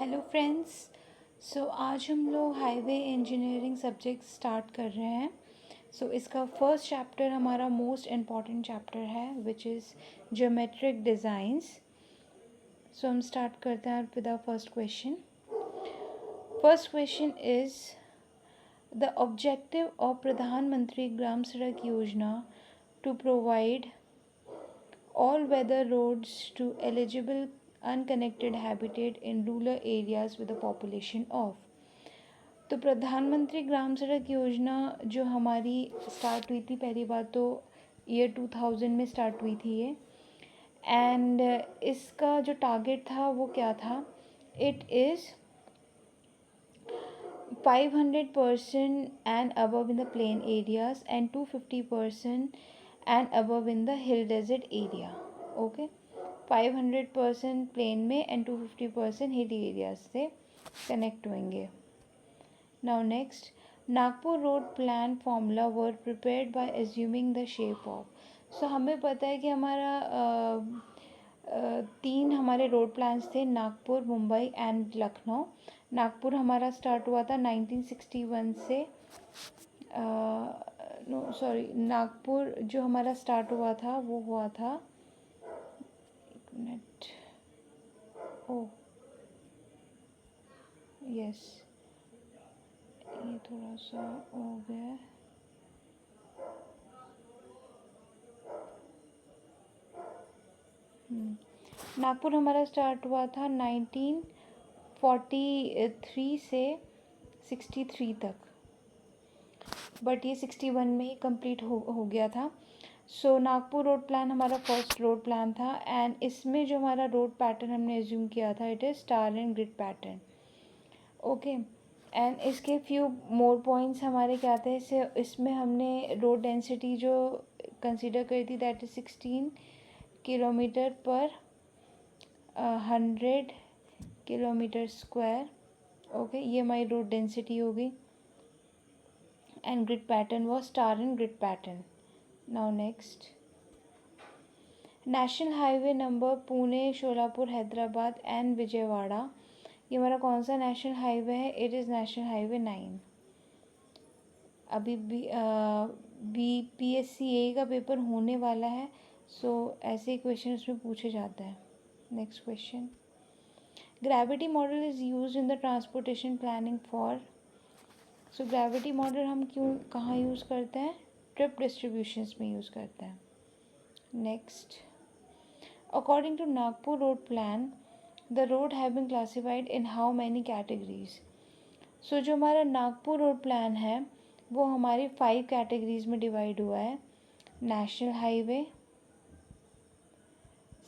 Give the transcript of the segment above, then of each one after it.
Hello friends. आज हम लोग हाईवे इंजीनियरिंग सब्जेक्ट स्टार्ट कर रहे हैं। इसका फर्स्ट चैप्टर हमारा मोस्ट इम्पॉर्टेंट चैप्टर है विच इज़ ज्योमेट्रिक डिज़ाइंस। हम स्टार्ट करते हैं with our first question. First question is the objective of Pradhan Mantri Gram Sadak Yojana to provide all weather roads to eligible unconnected habitat in rural areas with a population of। तो प्रधानमंत्री ग्राम सड़क योजना जो हमारी start हुई थी, पहली बात तो ईयर 2000 में स्टार्ट हुई थी ये। एंड इसका जो टारगेट था वो क्या था? It is 500% and above in the plain areas and 250% and above in the hill desert area। Okay, 500% plain में एंड 250% हिल एरियाज से कनेक्ट होंगे। Now next, Nagpur road plan formula were prepared by assuming the shape of. So हमें पता है कि हमारा तीन हमारे रोड प्लान्स थे, नागपुर, मुंबई एंड लखनऊ। नागपुर हमारा स्टार्ट हुआ था 1961 से। नागपुर जो हमारा स्टार्ट हुआ था वो हुआ था, एक मिनट, ओ यस, ये थोड़ा सा हो गया। नागपुर हमारा स्टार्ट हुआ था 1943 से 63 तक, बट ये 61 में ही कंप्लीट हो गया था। नागपुर रोड प्लान हमारा फर्स्ट रोड प्लान था एंड इसमें जो हमारा रोड पैटर्न हमने एज्यूम किया था it is star and grid pattern. Okay, and इसके फ्यू मोर पॉइंट्स हमारे क्या थे, इसमें हमने रोड डेंसिटी जो कंसीडर करी थी दैट इज़ 16 किलोमीटर पर 100 किलोमीटर स्क्वायर। ओके, ये हमारी रोड डेंसिटी होगी and grid pattern was star and grid pattern. Now next, national highway number Pune, Sholapur, Hyderabad and Vijayawada, ये हमारा कौन सा नेशनल हाईवे है? It is national highway 9। अभी BPSC का पेपर होने वाला है, ऐसे क्वेश्चन उसमें पूछे जाते हैं। Next question, gravity model is use in the transportation planning for. Gravity model हम कहाँ यूज़ करते हैं? ट्रिप डिस्ट्रीब्यूशंस में यूज़ करते हैं। Next, according to Nagpur road plan the road have been classified in how many categories. जो हमारा Nagpur road plan है वो हमारी 5 कैटेगरीज में डिवाइड हुआ है। National highway,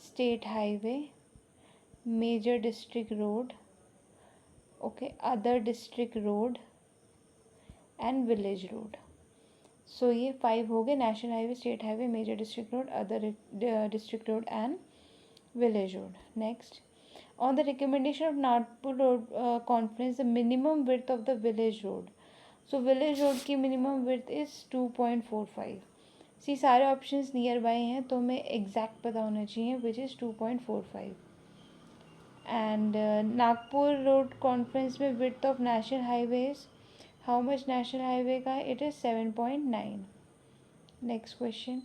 state highway, major district road, okay, other district road and village road. ये 5 हो गए, national highway, state highway, major district road, other district road and village road. Next, on the recommendation of Nagpur Road Conference, the minimum width of the village road. Village road की minimum width is 2.45। सारे options near by हैं तो हमें exact पता होना चाहिए which is 2.45। And Nagpur road conference में width of national highways, how much national highway का? It is 7.9। Next question,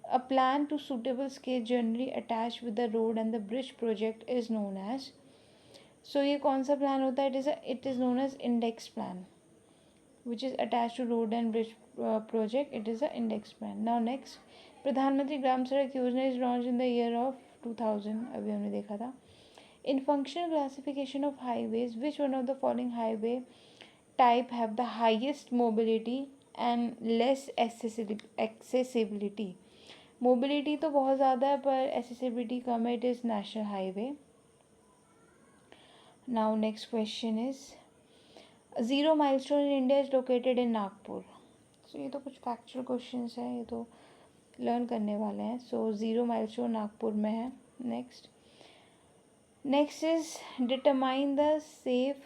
A plan to suitable scale generally attached with the road and the bridge project is known as। ये कौन सा plan होता है? It is known as index plan, which is attached to road and bridge project. It is a index plan. Now next, प्रधानमंत्री ग्राम सड़क योजना is launched in the year of 2000। अभी हमने देखा था। In functional classification of highways, which one of the following highway type have the highest mobility and less accessibility? Mobility तो बहुत ज़्यादा है पर एसेसिबिलिटी कम है, it is national highway. Now next question is, zero milestone in India is located in Nagpur. ये तो कुछ factual questions हैं, ये तो लर्न करने वाले हैं। ज़ीरो माइलस्टोन नागपुर में है। Next is determine the safe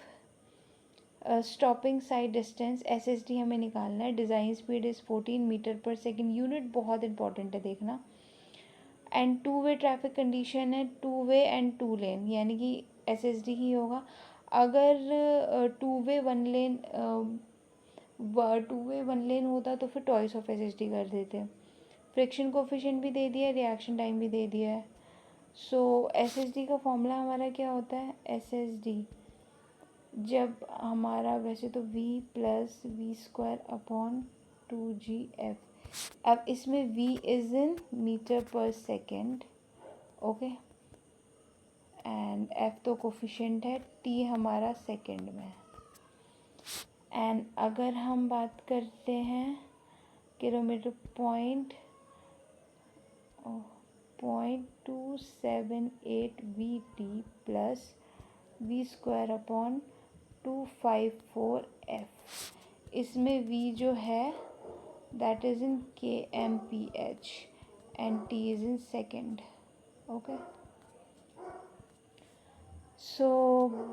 stopping sight distance, SSD हमें निकालना है। Design speed is 14 metre per second, unit बहुत इंपॉर्टेंट है देखना। एंड 2 वे ट्रैफिक कंडीशन है, 2 वे एंड 2 लेन, यानी कि SSD ही होगा। अगर टू वे वन लेन होता तो फिर टॉइस ऑफ SSD कर देते। फ्रिक्शन कोफिशिएंट भी दे दिया है, रिएक्शन टाइम भी दे दिया है। सो SSD का फॉर्मूला हमारा क्या होता है, SSD जब हमारा वैसे तो V plus v square upon 2GF। अब इसमें V is in metre per second, okay, and F तो कोफिशिएंट है, T हमारा सेकेंड में है। एंड अगर हम बात करते हैं kilometre point 278 VT plus v square upon 254F, इसमें V जो है that is in kmph and T is in second, okay. So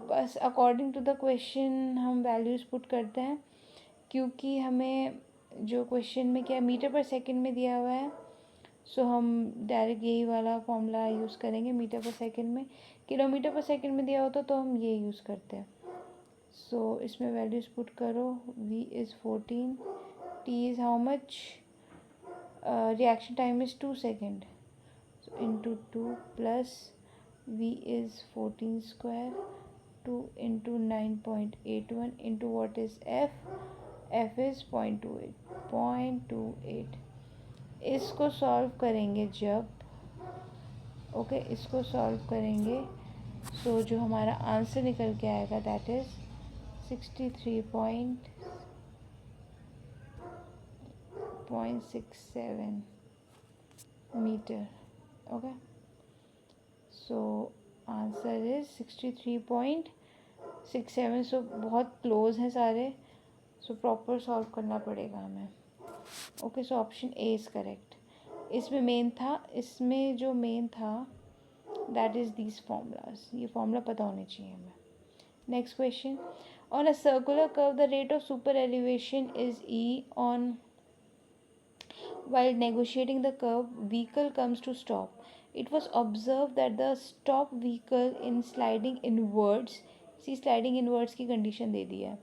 बस अकॉर्डिंग टू द क्वेश्चन हम वैल्यूज़ पुट करते हैं, क्योंकि हमें जो क्वेश्चन में क्या मीटर पर सेकंड में दिया हुआ है, सो हम डायरेक्ट यही वाला फॉर्मूला यूज़ करेंगे। मीटर पर सेकंड में, किलोमीटर पर सेकंड में दिया होता तो हम ये यूज़ करते हैं। सो इसमें वैल्यूज़ पुट करो, V is 14, T is how much, reaction time is 2 second, so into 2 plus V is 14 square, 2 into 9.81 into what is F, F is 0.28। इसको सॉल्व करेंगे जब, ओके, इसको सॉल्व करेंगे सो जो हमारा आंसर निकल के आएगा that is 63.67 metre, okay. So answer is 63.67। So बहुत क्लोज हैं सारे, सो प्रॉपर सॉल्व करना पड़ेगा हमें, okay. So option A is correct. इसमें जो मेन था दैट इज़ दीज फॉर्मूलाज, ये फॉर्मूला पता होने चाहिए हमें। Next question, on a circular curve the rate of super elevation is E on while negotiating the curve, vehicle comes to stop. It was observed that the stop vehicle in sliding inwards, see sliding inwards की condition दे दी है,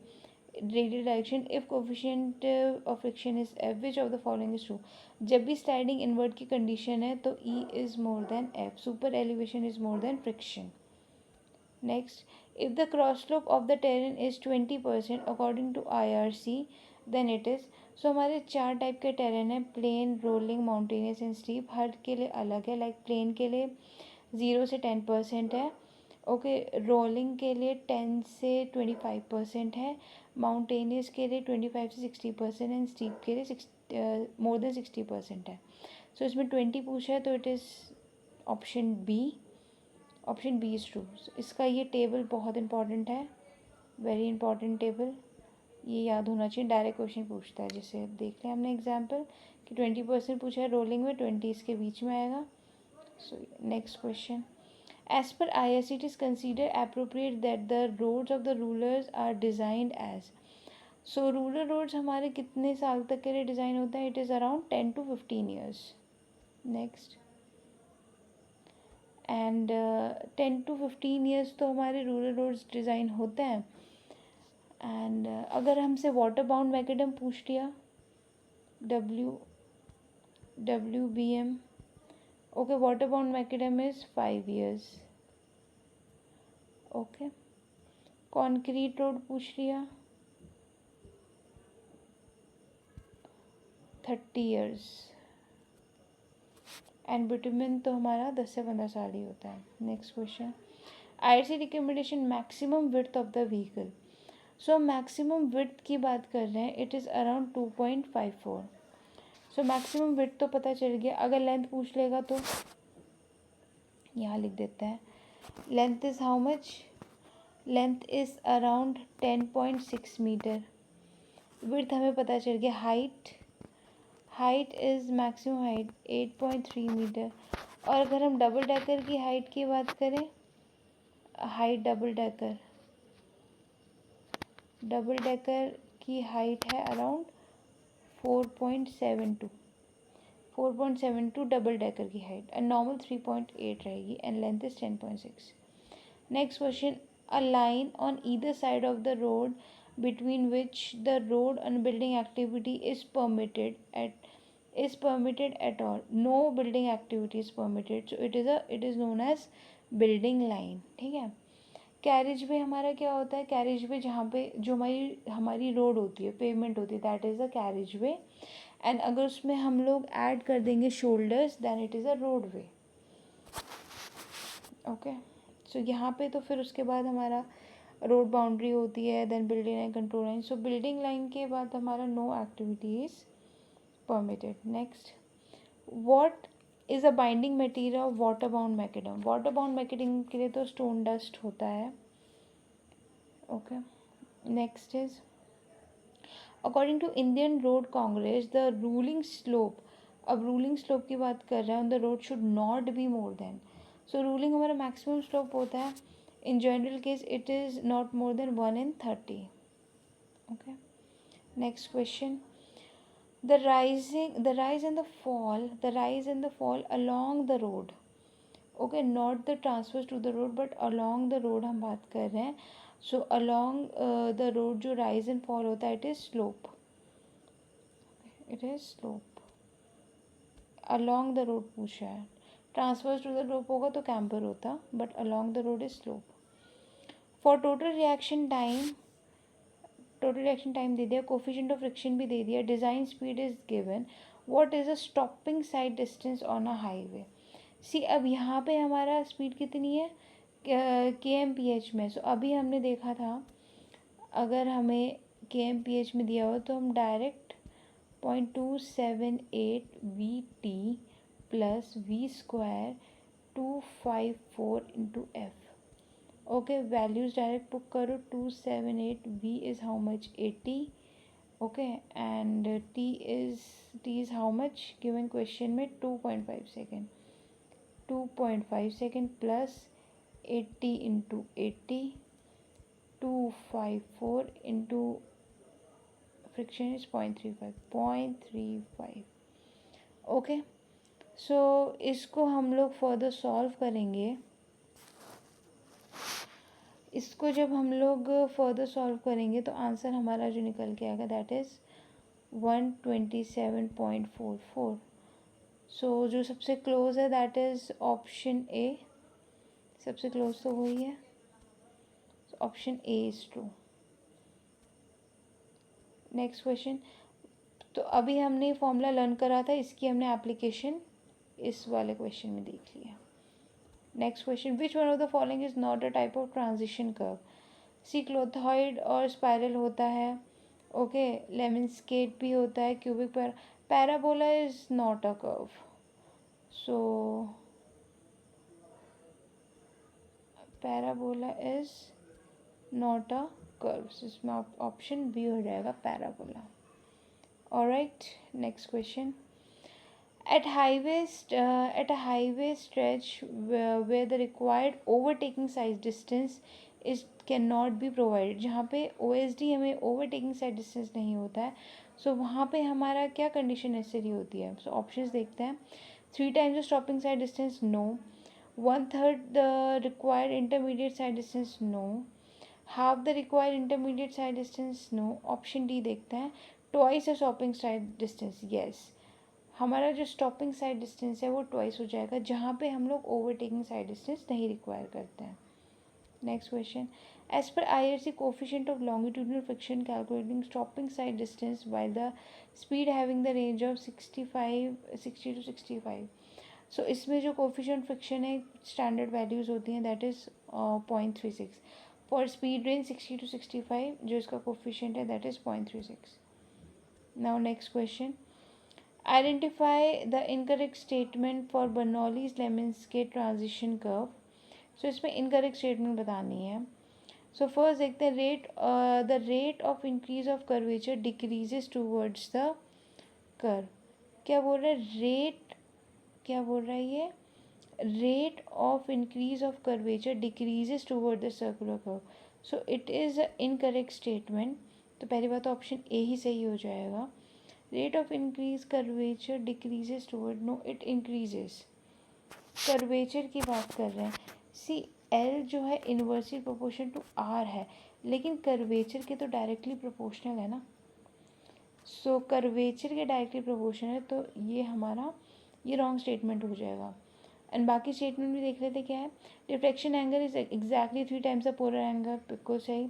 radial direction if coefficient of friction is F, which of the following is true। जब भी sliding inward की condition है तो E is more than F, super elevation is more than friction। Next, if the cross slope of the terrain is 20% according to IRC, then it is। सो हमारे 4 type के terrain है, plain, rolling, mountainous and steep. हर के लिए अलग है, like plane के लिए 0 से 10% है, ओके, रोलिंग के लिए 10 से 25% है, माउंटेनियस के लिए 25 से 60% है, एंड स्टीप के लिए मोर देन 60% है। सो इसमें 20 पूछा है तो it is option B is true. इसका ये टेबल बहुत इंपॉर्टेंट है, वेरी इंपॉर्टेंट टेबल, ये याद होना चाहिए। डायरेक्ट क्वेश्चन पूछता है, जैसे देख लें हमने एग्जाम्पल कि 20% पूछा है रोलिंग में, 20 इसके बीच में आएगा। So next question, as per IRC it is consider appropriate that the roads of the rurals are designed as. So rural roads हमारे कितने साल तक के लिए डिज़ाइन होता है, it is around 10 to 15 years. Next, and 10 to 15 years तो हमारे रूलर रोड्स डिज़ाइन होते हैं। एंड अगर हमसे वाटर बाउंड मैकेडम पूछ लिया, WBM, okay, water bound macadam is 5 years, okay. Concrete road पूछ लिया 30 ईयर्स, एंड बिटुमेन तो हमारा 10 से 15 साल ही होता है। Next question, IRC recommendation maximum width of the vehicle. So maximum width की बात कर रहे हैं, it is around 2.54। So maximum width तो पता चल गया। अगर लेंथ पूछ लेगा तो यहाँ लिख देते हैं, length is how much, length is around 10.6 metre. Width हमें पता चल गया। Height is maximum height 8.3 metre. और अगर हम डबल डेकर की हाइट की बात करें, हाइट डबल डेकर की हाइट है अराउंड 4.72 डबल डेकर की हाइट, एंड नॉर्मल 3.8 रहेगी, and length is 10.6। Next question, a line on either side of the road between which the road and building activity is permitted at all. No building activity is permitted, so it is known as building line. ठीक है. Carriage way हमारा क्या होता है? Carriage way जहाँ पे जो हमारी रोड होती है, पेवमेंट होती है, that is a carriage way. And अगर उसमें हम लोग ऐड कर देंगे shoulders, then it is a road way. Okay, so यहाँ पे तो फिर उसके बाद हमारा रोड बाउंड्री होती है, then building line, control line. So building line के बाद हमारा no activity is permitted. Next, what is a binding material of water bound macadam? Water bound macadam के लिए तो स्टोन डस्ट होता है. Okay, next is, according to Indian Road Congress the ruling slope, अब ruling slope की बात कर रहे हैं, on the road should not be more than. So ruling हमारा मैक्सिमम स्लोप होता है. In general case, it is not more than 1 in 30. Okay. Next question. The rise and the fall along the road. Okay, not the transfers to the road, but along the road हम बात कर रहे हैं. So along the road जो rise and fall होता है, it is slope. It is slope. Along the road पूछा है. Transfers to the road होगा तो camber होता, but along the road is slope. For total reaction time दे दिया, कोफिशिएंट ऑफ फ्रिक्शन भी दे दिया, design speed is given, what is a stopping sight distance on a highway. See, अब यहाँ पे हमारा स्पीड कितनी है? kmph में. सो अभी हमने देखा था, अगर हमें kmph में दिया हो तो हम डायरेक्ट 0.278 VT प्लस V² 254 into F. Okay, values direct put करो. 278 V is how much? 80. Okay, and T is how much given question में? 2.5 second. 2.5 second plus 80 into 80, 254 into friction is 0.35. Okay, so इसको हम लोग फर्दर सॉल्व करेंगे. इसको जब हम लोग फर्दर सॉल्व करेंगे तो आंसर हमारा जो निकल के आएगा, दैट इज़ 127.44. सो जो सबसे क्लोज है दैट इज़ ऑप्शन ए. सबसे क्लोज तो वही है. Option A is true. Next question. तो अभी हमने फॉर्मूला लर्न करा था, इसकी हमने एप्लीकेशन इस वाले क्वेश्चन में देख लिया. Next question, which one of the following is not a type of transition curve? Clothoid और स्पाइरल होता है. ओके, लेमन स्केट भी होता है. Cubic parabola is not a curve. So parabola is not a curve. इसमें option B हो जाएगा, parabola. Alright, next question. At a highway stretch where the required overtaking side distance cannot be provided, जहाँ पे OSD हमें overtaking side distance नहीं होता है, सो वहाँ पे हमारा क्या कंडीशन नेसेसरी होती है? सो ऑप्शंस देखते हैं. 3 times the stopping side distance, no. 1/3 the required intermediate side distance, no. Half the required intermediate side distance, no. Option D देखते हैं. Twice the stopping side distance, yes. हमारा जो stopping sight distance है वो twice हो जाएगा, जहाँ पे हम लोग ओवरटेकिंग साइड डिस्टेंस नहीं रिक्वायर करते हैं. Next question. As per IRC coefficient of longitudinal friction calculating stopping sight distance while the speed having the range of 60 to 65. So इसमें जो कोफिशिएंट फ्रिक्शन है, स्टैंडर्ड वैल्यूज़ होती हैं, that is 0.36. For speed range 60 to 65 जो इसका coefficient है, that is 0.36. Now next question. Identify the incorrect statement for Bernoulli's Lemon-Scale transition curve. So इसमें incorrect statement बतानी है. So first देखते हैं, the rate of increase of curvature decreases towards the curve. क्या बोल रहा है? क्या बोल रहा है ये? Rate of increase of curvature decreases toward the circular curve. So it is an incorrect statement. तो पहली बात तो ऑप्शन ए ही सही हो जाएगा. Rate of increase curvature decreases toward, no, it increases. curvature की बात कर रहे हैं. See, एल जो है इन्वर्सली प्रोपोर्शनल टू आर है, लेकिन कर्वेचर के तो डायरेक्टली प्रोपोर्शनल है ना। सो कर्वेचर के डायरेक्टली प्रोपोर्शनल है, तो ये हमारा ये रॉन्ग स्टेटमेंट हो जाएगा। एंड बाकी स्टेटमेंट भी देख लेते क्या है। Diffraction angle is exactly 3 times the polar angle, बिल्कुल सही।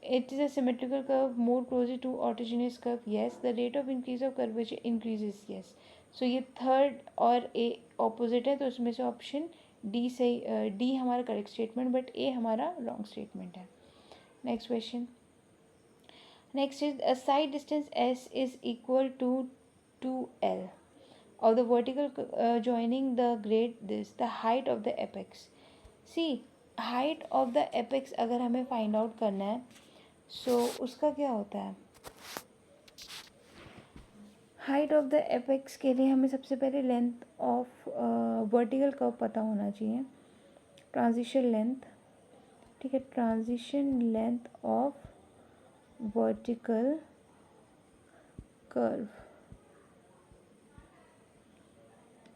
It is a symmetrical curve more closely to autogenous curve, yes. The rate of increase of curvature increases, yes. So ये थर्ड और ए ऑपोजिट है, तो उसमें से option D सही, D हमारा करेक्ट स्टेटमेंट, बट ए हमारा रॉन्ग स्टेटमेंट है। Next question, next is a sight distance S is equal to 2L of the vertical joining the grade this the height of the apex. See, height of the apex अगर हमें find out करना है, उसका क्या होता है। Height of the apex के लिए हमें सबसे पहले लेंथ ऑफ वर्टिकल कर्व पता होना चाहिए, ट्रांजिशन लेंथ, ठीक है, transition length of vertical curve,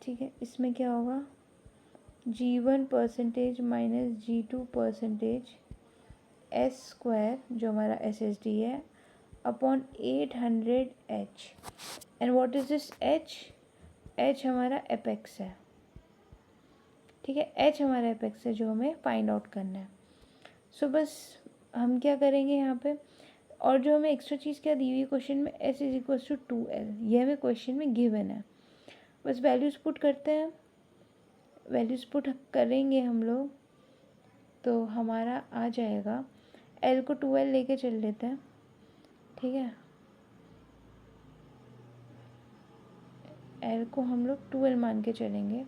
ठीक है। इसमें क्या होगा, G1% minus G2% S square जो हमारा SSD है upon 800H। And what is this H हमारा एपेक्स है, ठीक है, H हमारा एपेक्स है जो हमें फाइंड आउट करना है। सो बस हम क्या करेंगे यहाँ पे, और जो हमें एक्स्ट्रा चीज़ क्या दी हुई क्वेश्चन में, S is equal to 2L, ये हमें क्वेश्चन में गिवन है। बस वैल्यूज़ पुट करते हैं, वैल्यूज़ पुट करेंगे हम लोग, तो हमारा आ जाएगा, L को 2L लेके चल लेते हैं, ठीक है, L को हम लोग 2L मान के चलेंगे,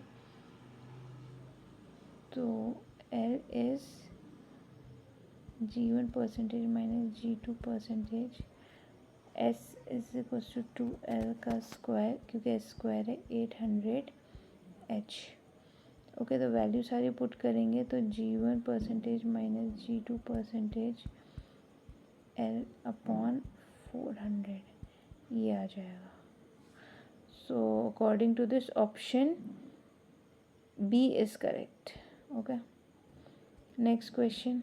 तो L is G1% minus G2%, S is equal to 2L का स्क्वायर, क्योंकि S स्क्वायर है 800H। ओके, तो वैल्यू सारी पुट करेंगे, तो G1% minus G2% L upon 400 ये आ जाएगा। So according to this option B is correct. Okay, next question,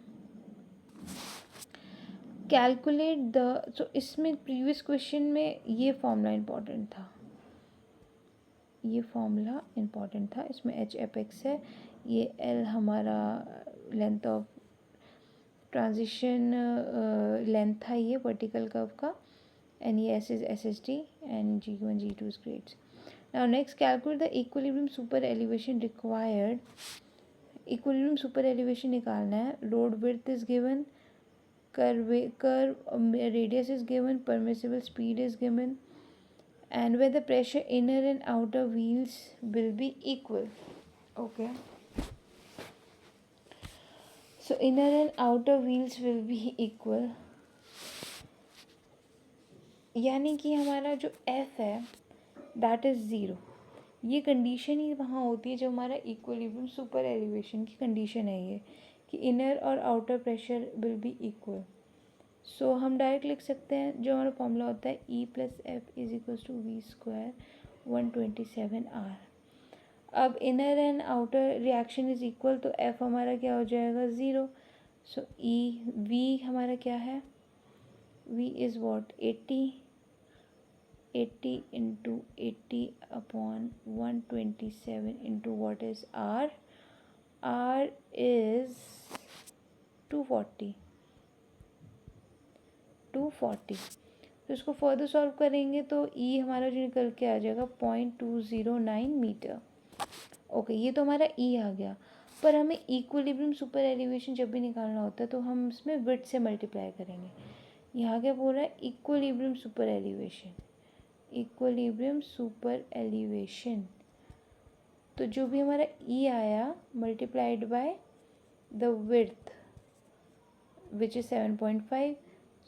calculate the, so इसमें प्रीवियस क्वेश्चन में ये फॉर्मूला इम्पॉर्टेंट था, ये फॉर्मूला इम्पॉर्टेंट था, इसमें H एपेक्स है, ये L हमारा लेंथ ऑफ ट्रांजिशन लेंथ था ये वर्टिकल कर्व का, एंड ये S is SSD and G1 G2 is grades. Now next, calculate the equilibrium super elevation required. Equilibrium super elevation निकालना है, road width is given, curve radius is given, permissible speed is given, and where the pressure inner and outer wheels will be equal. Okay, so inner and outer wheels will be equal, यानी कि हमारा जो F है that is 0। ये condition ही वहाँ होती है जो हमारा इक्विलिब्रियम सुपर एलिवेशन की कंडीशन है, ये कि इनर और outer pressure will be equal. So हम डायरेक्ट लिख सकते हैं, जो हमारा फॉर्मूला होता है E plus F is equal to V square 127R। अब inner and outer reaction is equal, तो F हमारा क्या हो जाएगा 0। सो V हमारा क्या है, V is what 80 into 80 upon 127 into what is R is 240। तो इसको फर्दर सॉल्व करेंगे तो E हमारा जो निकल के आ जाएगा 0.209 मीटर। ओके, ये तो हमारा E आ गया, पर हमें इक्विलिब्रियम सुपर एलिवेशन जब भी निकालना होता है तो हम इसमें विड्थ से मल्टीप्लाई करेंगे। यहाँ क्या बोल रहा है, equilibrium super elevation, equilibrium super elevation, तो जो भी हमारा E आया multiplied by the width which is 7.5।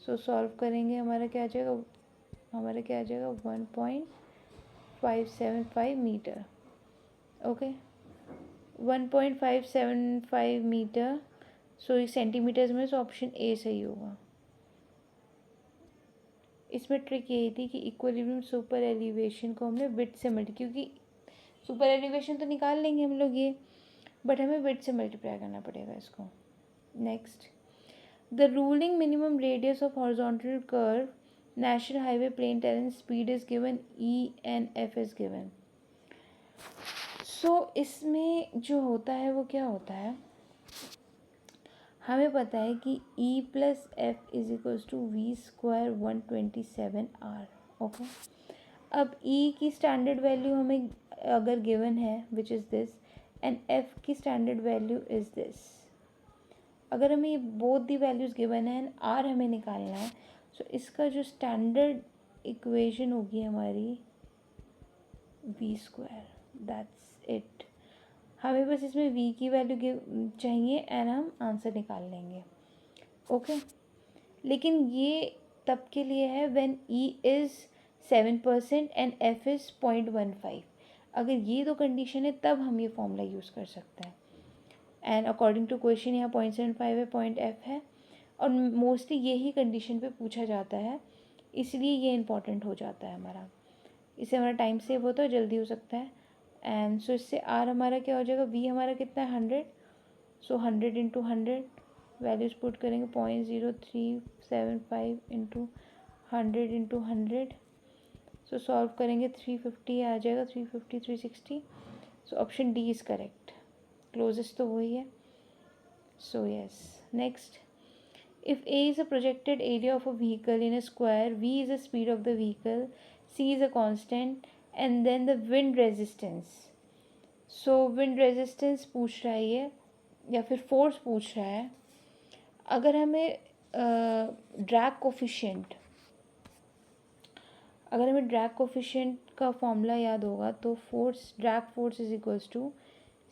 So solve करेंगे, हमारा क्या आ जाएगा, 1.575 मीटर। ओके, 1.575 मीटर, सो ये सेंटीमीटर्स में, सो ऑप्शन ए सही होगा। इसमें ट्रिक यही थी कि इक्विलिब्रियम सुपर एलिवेशन को हमने विड्थ से मल्टी, क्योंकि सुपर एलिवेशन तो निकाल लेंगे हम लोग ये, बट हमें विड्थ से मल्टीप्लाई करना पड़ेगा इसको. Next, the ruling minimum radius of horizontal curve national highway plain terrain speed is given E and F is given. So इसमें जो होता है वो क्या होता है, हमें पता है कि E plus F is equals to V square 127 R. Okay, अब E की स्टैंडर्ड वैल्यू हमें अगर गिवन है which is this, and F की स्टैंडर्ड वैल्यू इज़ दिस. अगर हमें ये बोथ दी वैल्यूज़ गिवन है एंड R हमें निकालना है, सो इसका जो स्टैंडर्ड इक्वेशन होगी हमारी वी स्क्वायर. That's it. हमें बस इसमें v की वैल्यू चाहिए एंड हम आंसर निकाल लेंगे. ओके, लेकिन ये तब के लिए है when e is 7% and f is 0.15. अगर ये दो कंडीशन है तब हम ये फॉर्मूला यूज़ कर सकते हैं. एंड अकॉर्डिंग टू क्वेश्चन यहाँ 0.75 है, पॉइंट f है, और मोस्टली यही कंडीशन पे पूछा जाता है, इसलिए ये इंपॉर्टेंट हो जाता है हमारा. इससे हमारा टाइम सेव होता है, जल्दी हो सकता है. एंड सो इससे आर हमारा क्या हो जाएगा, वी हमारा कितना है 100. सो 100 इंटू 100 वैल्यूज पुट करेंगे 0.0375 इंटू 100 इंटू 100. सो सॉल्व करेंगे 350 आ जाएगा, 350 360. सो option D is correct. Closest तो वही है. So yes. Next, if A is a projected area of a vehicle in a square, V is the speed of the vehicle, C is a constant, and then the wind resistance. So wind resistance पूछ रहा है ये, या फिर force पूछ रहा है. अगर हमें drag coefficient का फॉर्मूला याद होगा तो drag force is equals to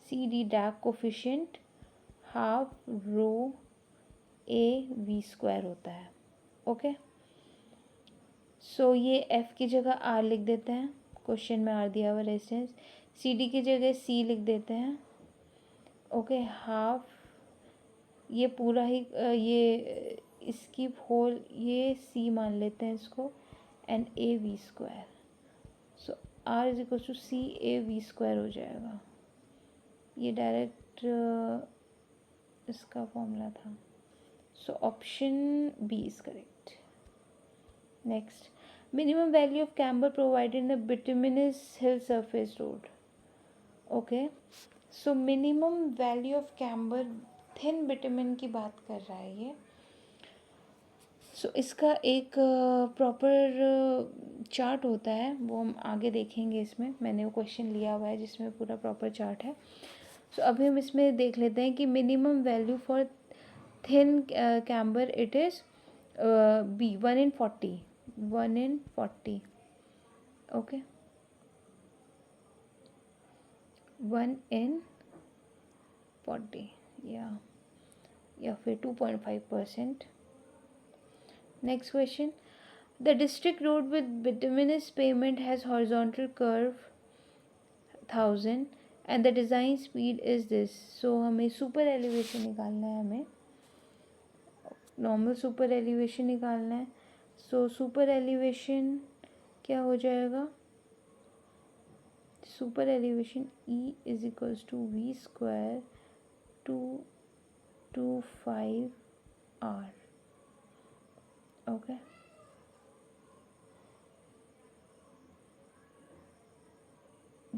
CD drag coefficient half rho A V square होता है. ओके, सो ये एफ की जगह आर लिख देते हैं, क्वेश्चन में आर दिया हुआ रेजिस्टेंस. सी डी की जगह सी लिख देते हैं. ओके, हाफ ये पूरा ही ये इसकी होल ये सी मान लेते हैं इसको, and A V square. So R is equal to C A V square हो जाएगा. ये डायरेक्ट इसका फॉर्मूला था. So option B is correct. Next, minimum value of camber provided in the bituminous hill surface road. Okay, so minimum value of camber thin bitumen की बात कर रहा है ये. So इसका एक प्रॉपर चार्ट होता है, वो हम आगे देखेंगे. इसमें मैंने वो क्वेश्चन लिया हुआ है जिसमें पूरा प्रॉपर चार्ट है. So अभी हम इसमें देख लेते हैं कि minimum value for thin camber it is B 1 in 40. Okay, 1 in 40 या फिर 2.5%. Next question, the district road with bituminous pavement has horizontal curve 1000 and the design speed is this. So हमें सुपर एलिवेशन निकालना है, हमें normal super elevation निकालना है. So super elevation क्या हो जाएगा, super elevation E is equals to V square 225 R. Okay,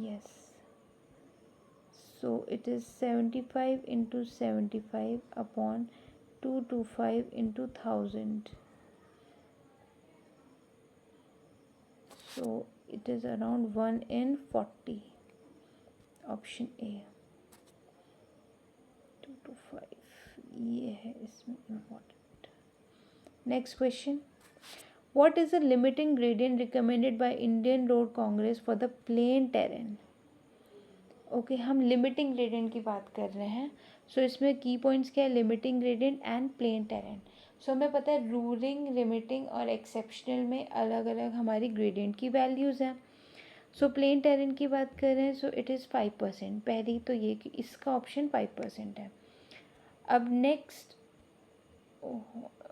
yes. So it is 75 into 75 upon 225 into 1000. So it is around 1 in 40. Option A 225. ये है इसमें important. Next question, what is the limiting gradient recommended by Indian Road Congress for the plain terrain? Okay, हम limiting gradient की बात कर रहे हैं. सो इसमें की पॉइंट्स क्या है, limiting gradient and plain terrain. So हमें पता है रूलिंग, लिमिटिंग और एक्सेप्शनल में अलग अलग हमारी ग्रेडियंट की वैल्यूज़ हैं. सो प्लेन टेरेन की बात कर रहे हैं, सो इट इज़ 5%. पहली तो ये कि इसका ऑप्शन 5% है. अब नेक्स्ट,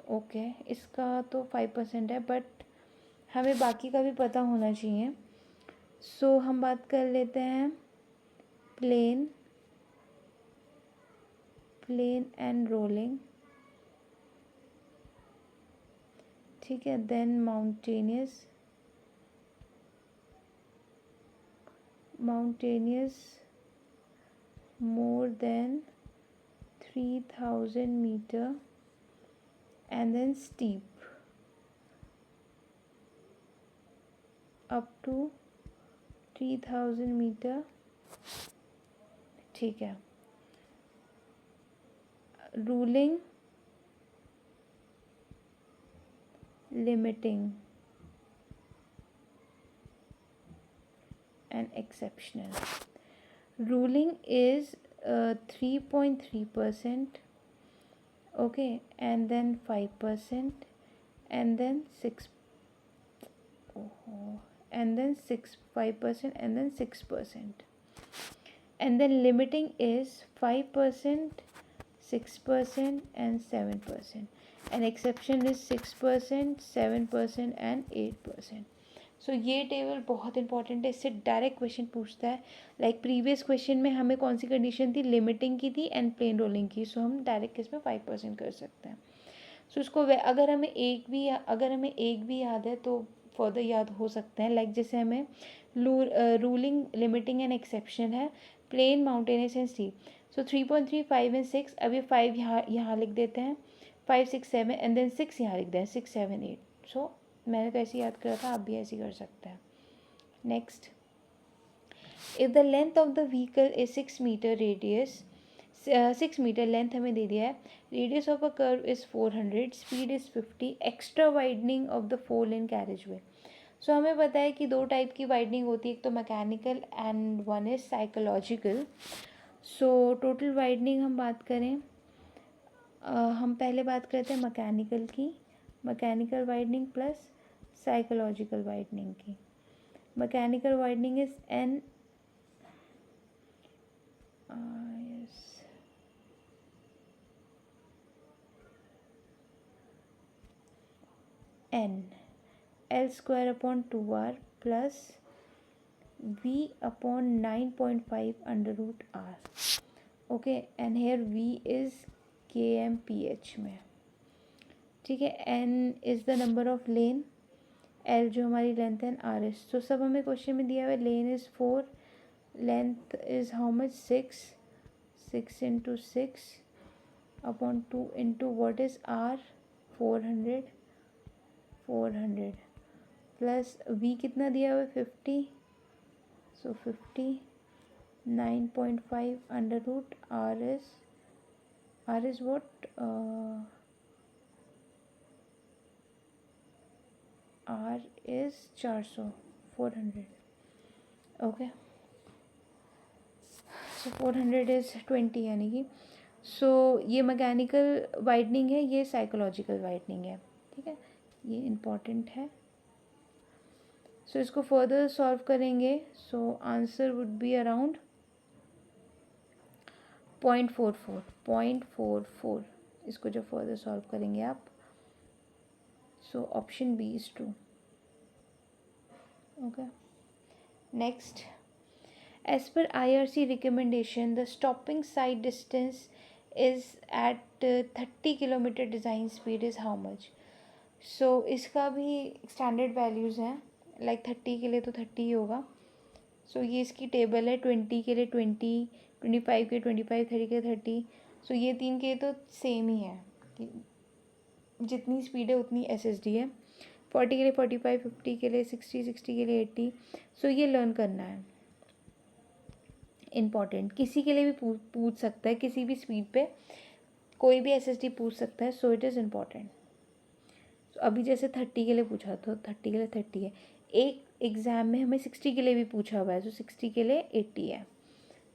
ओके, इसका तो 5% है, बट हमें बाकी का भी पता होना चाहिए. सो हम बात कर लेते हैं प्लेन प्लेन एंड रोलिंग, ठीक है, then mountainous more than 3000 meter, and then steep up to 3000 meter, ठीक है. Ruling, limiting and exceptional. Ruling is 3.3%, okay, and then 5%, and then 6, and then 6 5%, and then 6%, and then limiting is 5%, 6%, and 7%, and exception is 6%, 7%, and 8%. सो ये table बहुत important है, इससे direct question पूछता है. Like previous question में हमें कौन सी condition थी, लिमिटिंग की थी एंड प्लेन रोलिंग की. सो हम डायरेक्ट इसमें 5% कर सकते हैं. सो इसको अगर हमें एक भी याद है तो फर्दर याद हो सकते हैं. लाइक जैसे हमें रूलिंग, लिमिटिंग एंड एक्सेप्शन है, plain, mountainous and steep. So 3.3, 5 and 6. अब ये 5 यहाँ लिख देते हैं, 5, 6, 7, एंड देन 6 यहाँ लिख दें, 6, 7, 8. सो मैंने तो ऐसे याद करा था, आप भी ऐसे कर सकते हैं. Next, if the length of the vehicle is 6 metre, radius 6 metre length हमें दे दिया है, radius of a curve is 400, speed is 50, extra widening of the 4 lane carriage way. So हमें पता है कि 2 टाइप की वाइडनिंग होती है, एक तो mechanical and one is psychological. So total widening हम बात करें, हम पहले बात करते हैं मैकेनिकल की. Mechanical widening plus psychological widening की. Mechanical widening is n n l square upon 2r plus v upon 9.5 under root r. Okay, and here v is kmph में, ठीक है. n is the number of lane, l जो हमारी length है, R S. तो सब हमें question में दिया हुआ है. Lane is 4, length is how much, 6 into 6 upon 2 into what is R, 400 plus v कितना दिया हुआ है, 50. So 50, 9.5 under root r is what, r is 400, 400. Okay, so 400 is 20 यानी कि. सो ये मैकेनिकल वाइडनिंग है, ये साइकोलॉजिकल वाइडनिंग है, ठीक है. ये इम्पॉर्टेंट है. सो इसको फर्दर सॉल्व करेंगे. So answer would be around 0.44. इसको जब फर्दर सॉल्व करेंगे आप, so option B is true. Okay. Next, as per IRC recommendation, the stopping side distance is at 30 kilometer. Design speed is how much? So इसका भी standard values हैं. Like 30 के लिए तो 30 ही होगा. सो ये इसकी टेबल है. 20 के लिए 20, 25 के 25, 30 के 30. सो ये 3 के तो सेम ही है, कि जितनी स्पीड है उतनी SSD है. 40 के लिए 45, 50 के लिए 60, 60 के लिए 80. सो ये लर्न करना है, इम्पॉर्टेंट. किसी के लिए भी पूछ सकता है, किसी भी स्पीड पे कोई भी SSD पूछ सकता है. सो इट इज़ इम्पॉर्टेंट. अभी जैसे 30 के लिए पूछा तो 30 के लिए 30 है. एक एग्ज़ाम में हमें 60 के लिए भी पूछा हुआ है, सो 60 के लिए 80 है.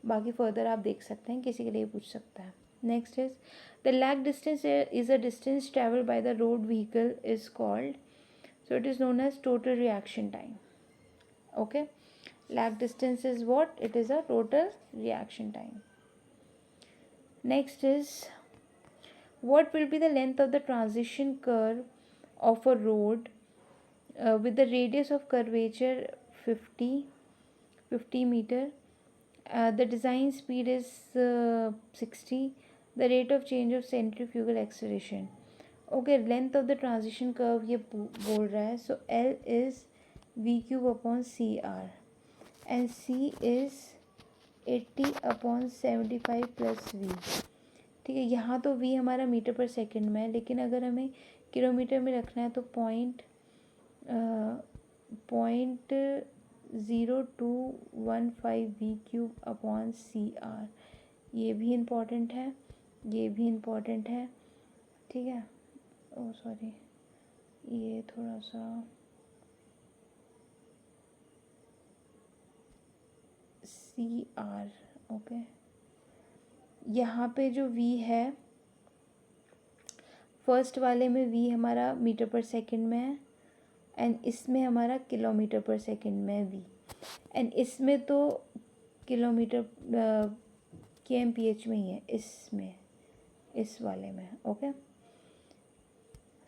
बाकी फर्दर आप देख सकते हैं, किसी के लिए पूछ सकता है. Next is the lag distance is a distance travel by the road vehicle is called. So it is known as total reaction time. Okay, lag distance is what? It is a total reaction time. Next is, what will be the length of the transition curve of a road with the radius of curvature 50 meter. The design speed is 60. The rate of change of centrifugal acceleration. Okay, length of the transition curve ये बोल रहा है. So L is V cube upon C R and C is 80/75 plus V. ठीक है, यहाँ तो we हमारा metre पर सेकंड में है, लेकिन अगर हमें किलोमीटर में रखना है तो point 0215 V cube upon C R. ये भी इम्पोर्टेंट है, ये भी इम्पोर्टेंट है. ठीक है, ओ सॉरी, ये थोड़ा सा सी आर. ओके, यहाँ पे जो v है, फर्स्ट वाले में v हमारा मीटर पर सेकंड में है एंड इसमें हमारा किलोमीटर पर सेकंड में है v. एंड इसमें तो किलोमीटर kmph में ही है, इसमें इस वाले में. ओके,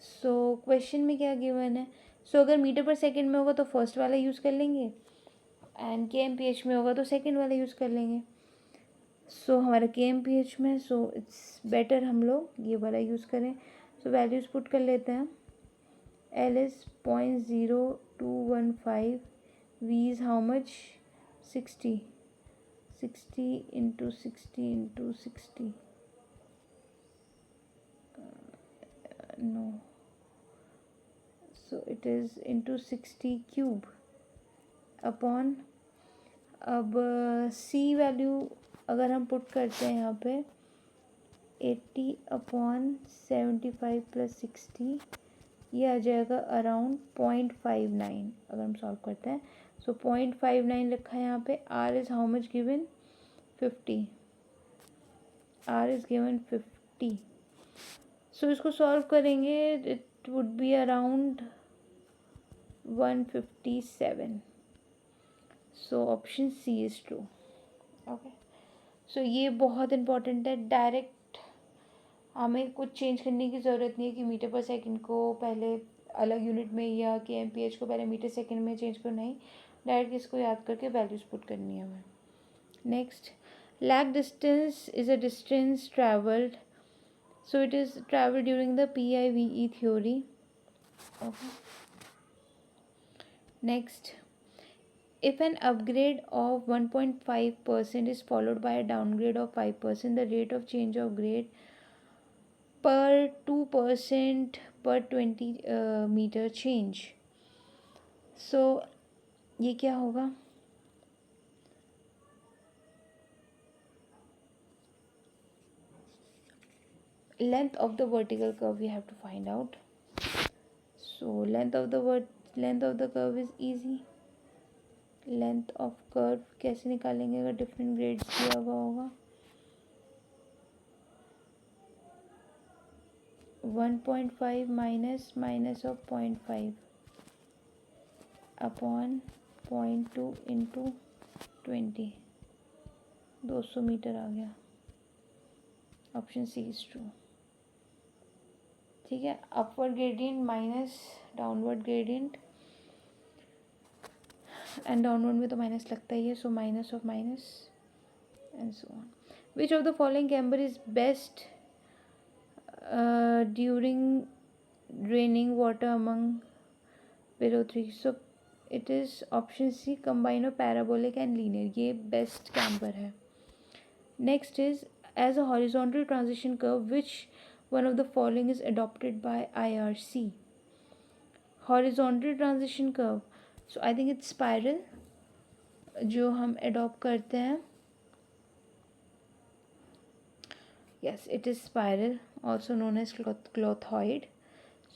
सो क्वेश्चन में क्या गिवन है. सो अगर मीटर पर सेकंड में होगा तो फर्स्ट वाला यूज़ कर लेंगे एंड kmph में होगा तो सेकंड वाला यूज़ कर लेंगे. सो हमारा kmph में, सो इट्स बेटर हम लोग ये वाला यूज़ करें. सो वैल्यूज़ पुट कर लेते हैं. L is 0.0215, V is how much? 60 into 60 into 60. No, so it is into 60 cube upon. अब C वैल्यू अगर हम पुट करते हैं यहाँ पे 80/75 प्लस 60, ये आ जाएगा अराउंड 0.59 अगर हम सॉल्व करते हैं. सो 0.59 लिखा है यहाँ पे. R is how much given? 50. R is given 50. So इसको सॉल्व करेंगे, it would be around 157. So option C is true. Okay, so ये बहुत इम्पॉर्टेंट है. डायरेक्ट हमें कुछ चेंज करने की ज़रूरत नहीं है कि मीटर पर सेकंड को पहले अलग यूनिट में या kmph को पहले मीटर सेकंड में चेंज करना ही. डायरेक्ट इसको याद करके वैल्यूज़ पुट करनी है हमें. Next, lag distance is a distance travelled. So it is travelled during the PIVE theory. Okay, next, if an upgrade of 1.5% is followed by a downgrade of 5%, the rate of change of grade per 2% per 20 meter change. So ये क्या होगा? Length of the vertical curve we have to find out. So length of the curve is easy. Length of curve कैसे निकालेंगे अगर different grades दिया हुआ होगा? 1.5 minus of 0.5 upon 0.2 into 20. 200 metre आ गया. Option C is true. ठीक है, upward gradient minus downward gradient, and downward में तो माइनस लगता ही है. So minus of minus and so on. Which of the following camber is best during draining water among below 3. So it is option C, combine of parabolic and linear. ये best camber है. Next is, as a horizontal transition curve, which one of the following is adopted by IRC? Horizontal transition curve, so I think it's spiral जो हम adopt करते हैं. Yes, it is spiral, also known as clothoid.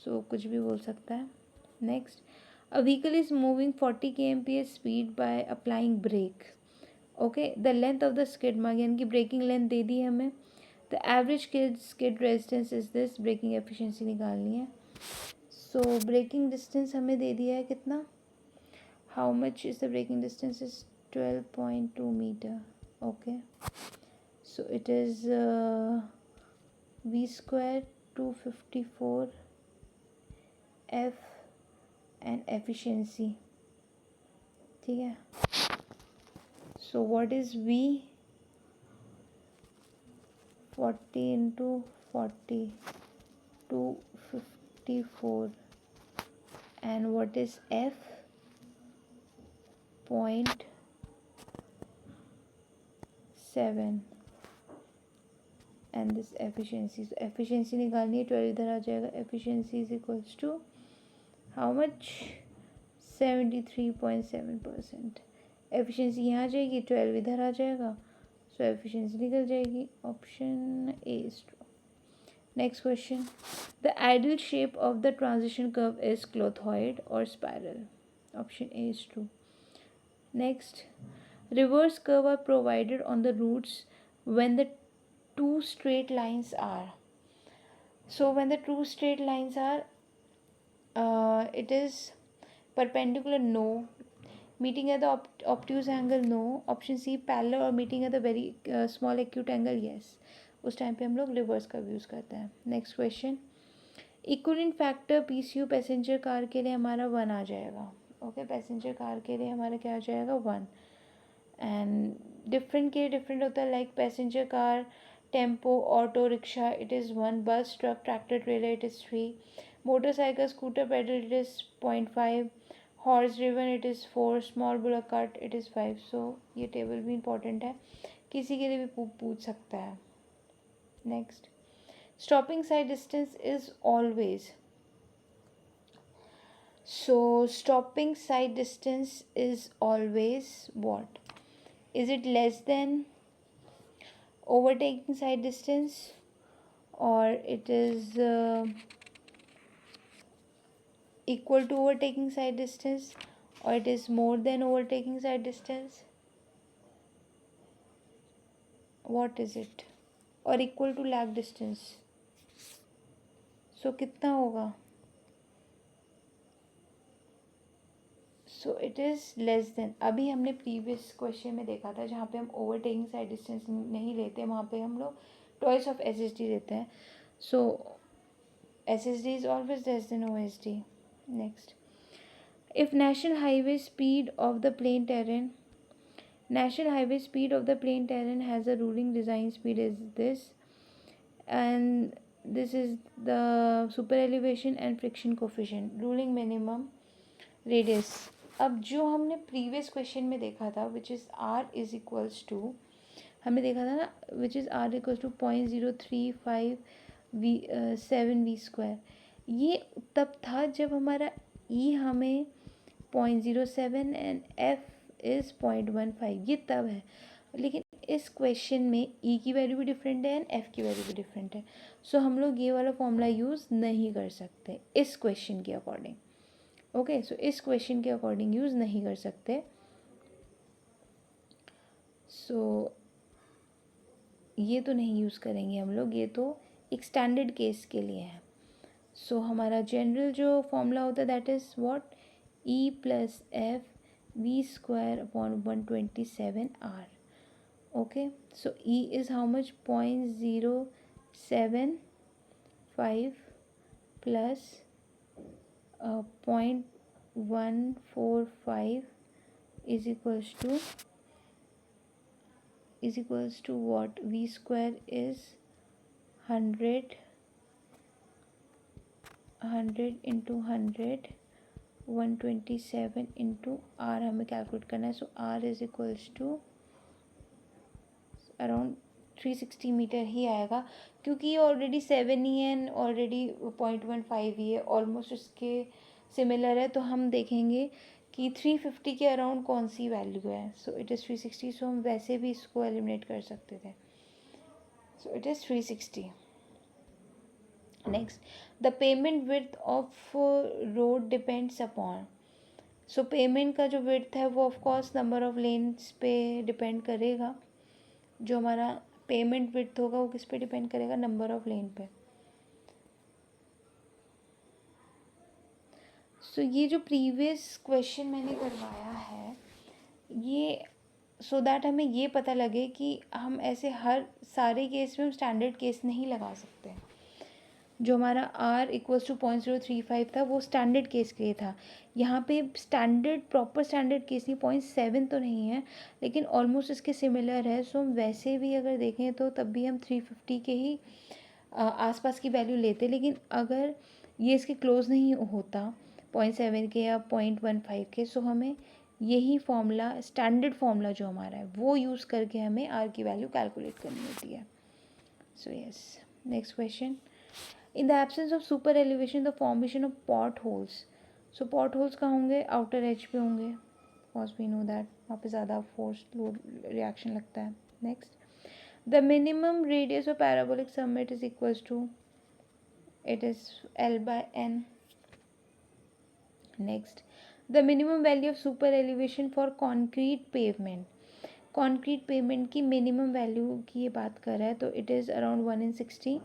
So कुछ भी बोल सकता है. Next, a vehicle is moving 40 kmph speed by applying brake. Okay, the length of the skid mark यानी कि ब्रेकिंग लेंथ दे दी है हमें. The average skid resistance is this. Braking efficiency निकालनी है. सो ब्रेकिंग डिस्टेंस हमें दे दिया है कितना? How much is the braking distance? Is 12.2 metre. Okay, so it is v square 254 f and efficiency. ठीक है, so what is v? 40 into 40, 254. And what is F? 0.7. And this efficiency, so efficiency निकालनी है, 12 इधर आ जाएगा. Efficiency is equals to how much? 73.7%. efficiency यहाँ आ जाएगी, 12 इधर आ जाएगा, so efficiency निकल जाएगी. Option A is true. Next question. The ideal shape of the transition curve is clothoid or spiral. Option A is true. Next. Reverse curve are provided on the roots when the two straight lines are. So when the two straight lines are, it is perpendicular, no. Meeting at the obtuse angle, no. Option C, parallel or meeting at the very small acute angle, yes. उस time पे हम लोग reverse curve use करते हैं. Next question. Equivalent factor PCU passenger car के लिए हमारा 1 आ जाएगा. ओके, पैसेंजर कार के लिए हमारा क्या आ जाएगा? 1. एंड डिफरेंट के डिफरेंट होता है, like passenger car, tempo, auto rickshaw, it is 1. बस, truck, tractor, trailer, it is 3. Motorcycle, scooter, pedal, it is 0.5. Horse driven, it is 4. Small bullock cart, it is 5. सो ये टेबल भी important है, किसी के लिए भी पूछ सकता है. Next. Stopping sight distance is always. So stopping sight distance is always what? Is it less than overtaking side distance, or it is equal to overtaking side distance, or it is more than overtaking side distance? What is it? or equal to lag distance? So कितना होगा? सो it is less than. अभी हमने previous question में देखा था, जहाँ पे हम ओवरटेकिंग साइड डिस्टेंस नहीं लेते, वहाँ पे हम लोग ट्वाइस ऑफ SSD लेते हैं. So SSD is always less than OSD. Next. If national highway speed of the plain terrain has a ruling design speed is this, and this is the super elevation and friction coefficient. ruling minimum radius. अब जो हमने previous question में देखा था, which is R is equals to, हमने देखा था ना, which is R equals to 0.035V7V². ये तब था जब हमारा E हमें 0.07 एंड F इज़ 0.15. ये तब है. लेकिन इस क्वेश्चन में E की वैल्यू भी डिफरेंट है एंड F की वैल्यू भी डिफरेंट है. सो हम लोग ये वाला फॉर्मूला यूज़ नहीं कर सकते इस क्वेश्चन के अकॉर्डिंग. ओके, सो इस क्वेश्चन के अकॉर्डिंग यूज़ नहीं कर सकते. सो ये तो नहीं यूज़ करेंगे हम लोग, ये तो एक स्टैंडर्ड केस के लिए है. सो हमारा जनरल जो फॉर्मूला होता है, that is what? E plus F V² upon 127R. Okay, so E is how much? 0.075 plus 0.145 is equals to what? V² is 100 into 100, 127 into R हमें कैलकुलेट करना है. So R is equals to around 360 metre ही आएगा, क्योंकि ये already 7 ही है and already 0.15 ही है, almost इसके सिमिलर है. तो हम देखेंगे कि 350 के अराउंड कौन सी वैल्यू है. सो इट इज़ 360. सो हम वैसे भी इसको एलिमिनेट कर सकते थे. सो it is 360. Next. The payment width of road depends upon. So payment का जो विड्थ है वो ऑफकोर्स नंबर ऑफ लेन्स पे डिपेंड करेगा. जो हमारा पेमेंट विड्थ होगा वो किस पे डिपेंड करेगा? नंबर ऑफ लेन पे. सो ये जो प्रीवियस क्वेश्चन मैंने करवाया है, ये सो दैट हमें ये पता लगे कि हम ऐसे हर सारे केस में हम स्टैंडर्ड केस नहीं लगा सकते. जो हमारा R इक्वल्स टू 0.035 था वो स्टैंडर्ड केस के लिए था। यहाँ पे स्टैंडर्ड प्रॉपर स्टैंडर्ड केस नहीं, 0.7 तो नहीं है लेकिन ऑलमोस्ट इसके सिमिलर है। सो हम वैसे भी अगर देखें तो तब भी हम 350 के ही आसपास की वैल्यू लेते, लेकिन अगर ये इसके क्लोज नहीं होता 0.7 के या 0.15 के, सो हमें यही फॉर्मूला, स्टैंडर्ड फॉर्मूला जो हमारा है वो यूज़ करके हमें R की वैल्यू कैलकुलेट करनी होती है। So yes, next question. In the absence of super elevation the formation of pot holes. So pot holes कहाँ होंगे? आउटर एज पे होंगे, बिकॉज वी नो दैट वहाँ पे ज़्यादा फोर्स लोड रिएक्शन लगता है। Next, the minimum radius of parabolic summit is equals to, it is L by N. Next, the minimum value of super elevation for concrete pavement. concrete pavement की minimum value की ये बात कर रहा है तो it is around 1 in 60.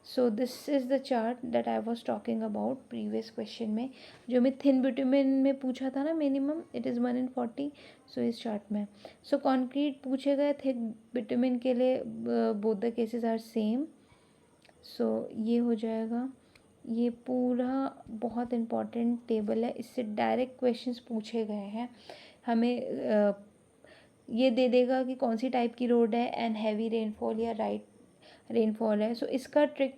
so this is the chart that I was talking about previous question में, जो मैं thin bitumen में पूछा था ना minimum, it is 1 in 40. so इस chart में so concrete पूछे गए, thick bitumen के लिए both the cases are same. so ये हो जाएगा। ये पूरा बहुत इम्पॉर्टेंट टेबल है, इससे डायरेक्ट क्वेश्चंस पूछे गए हैं। हमें ये दे देगा कि कौन सी टाइप की रोड है एंड हैवी रेनफॉल या लाइट रेनफॉल है। सो इसका ट्रिक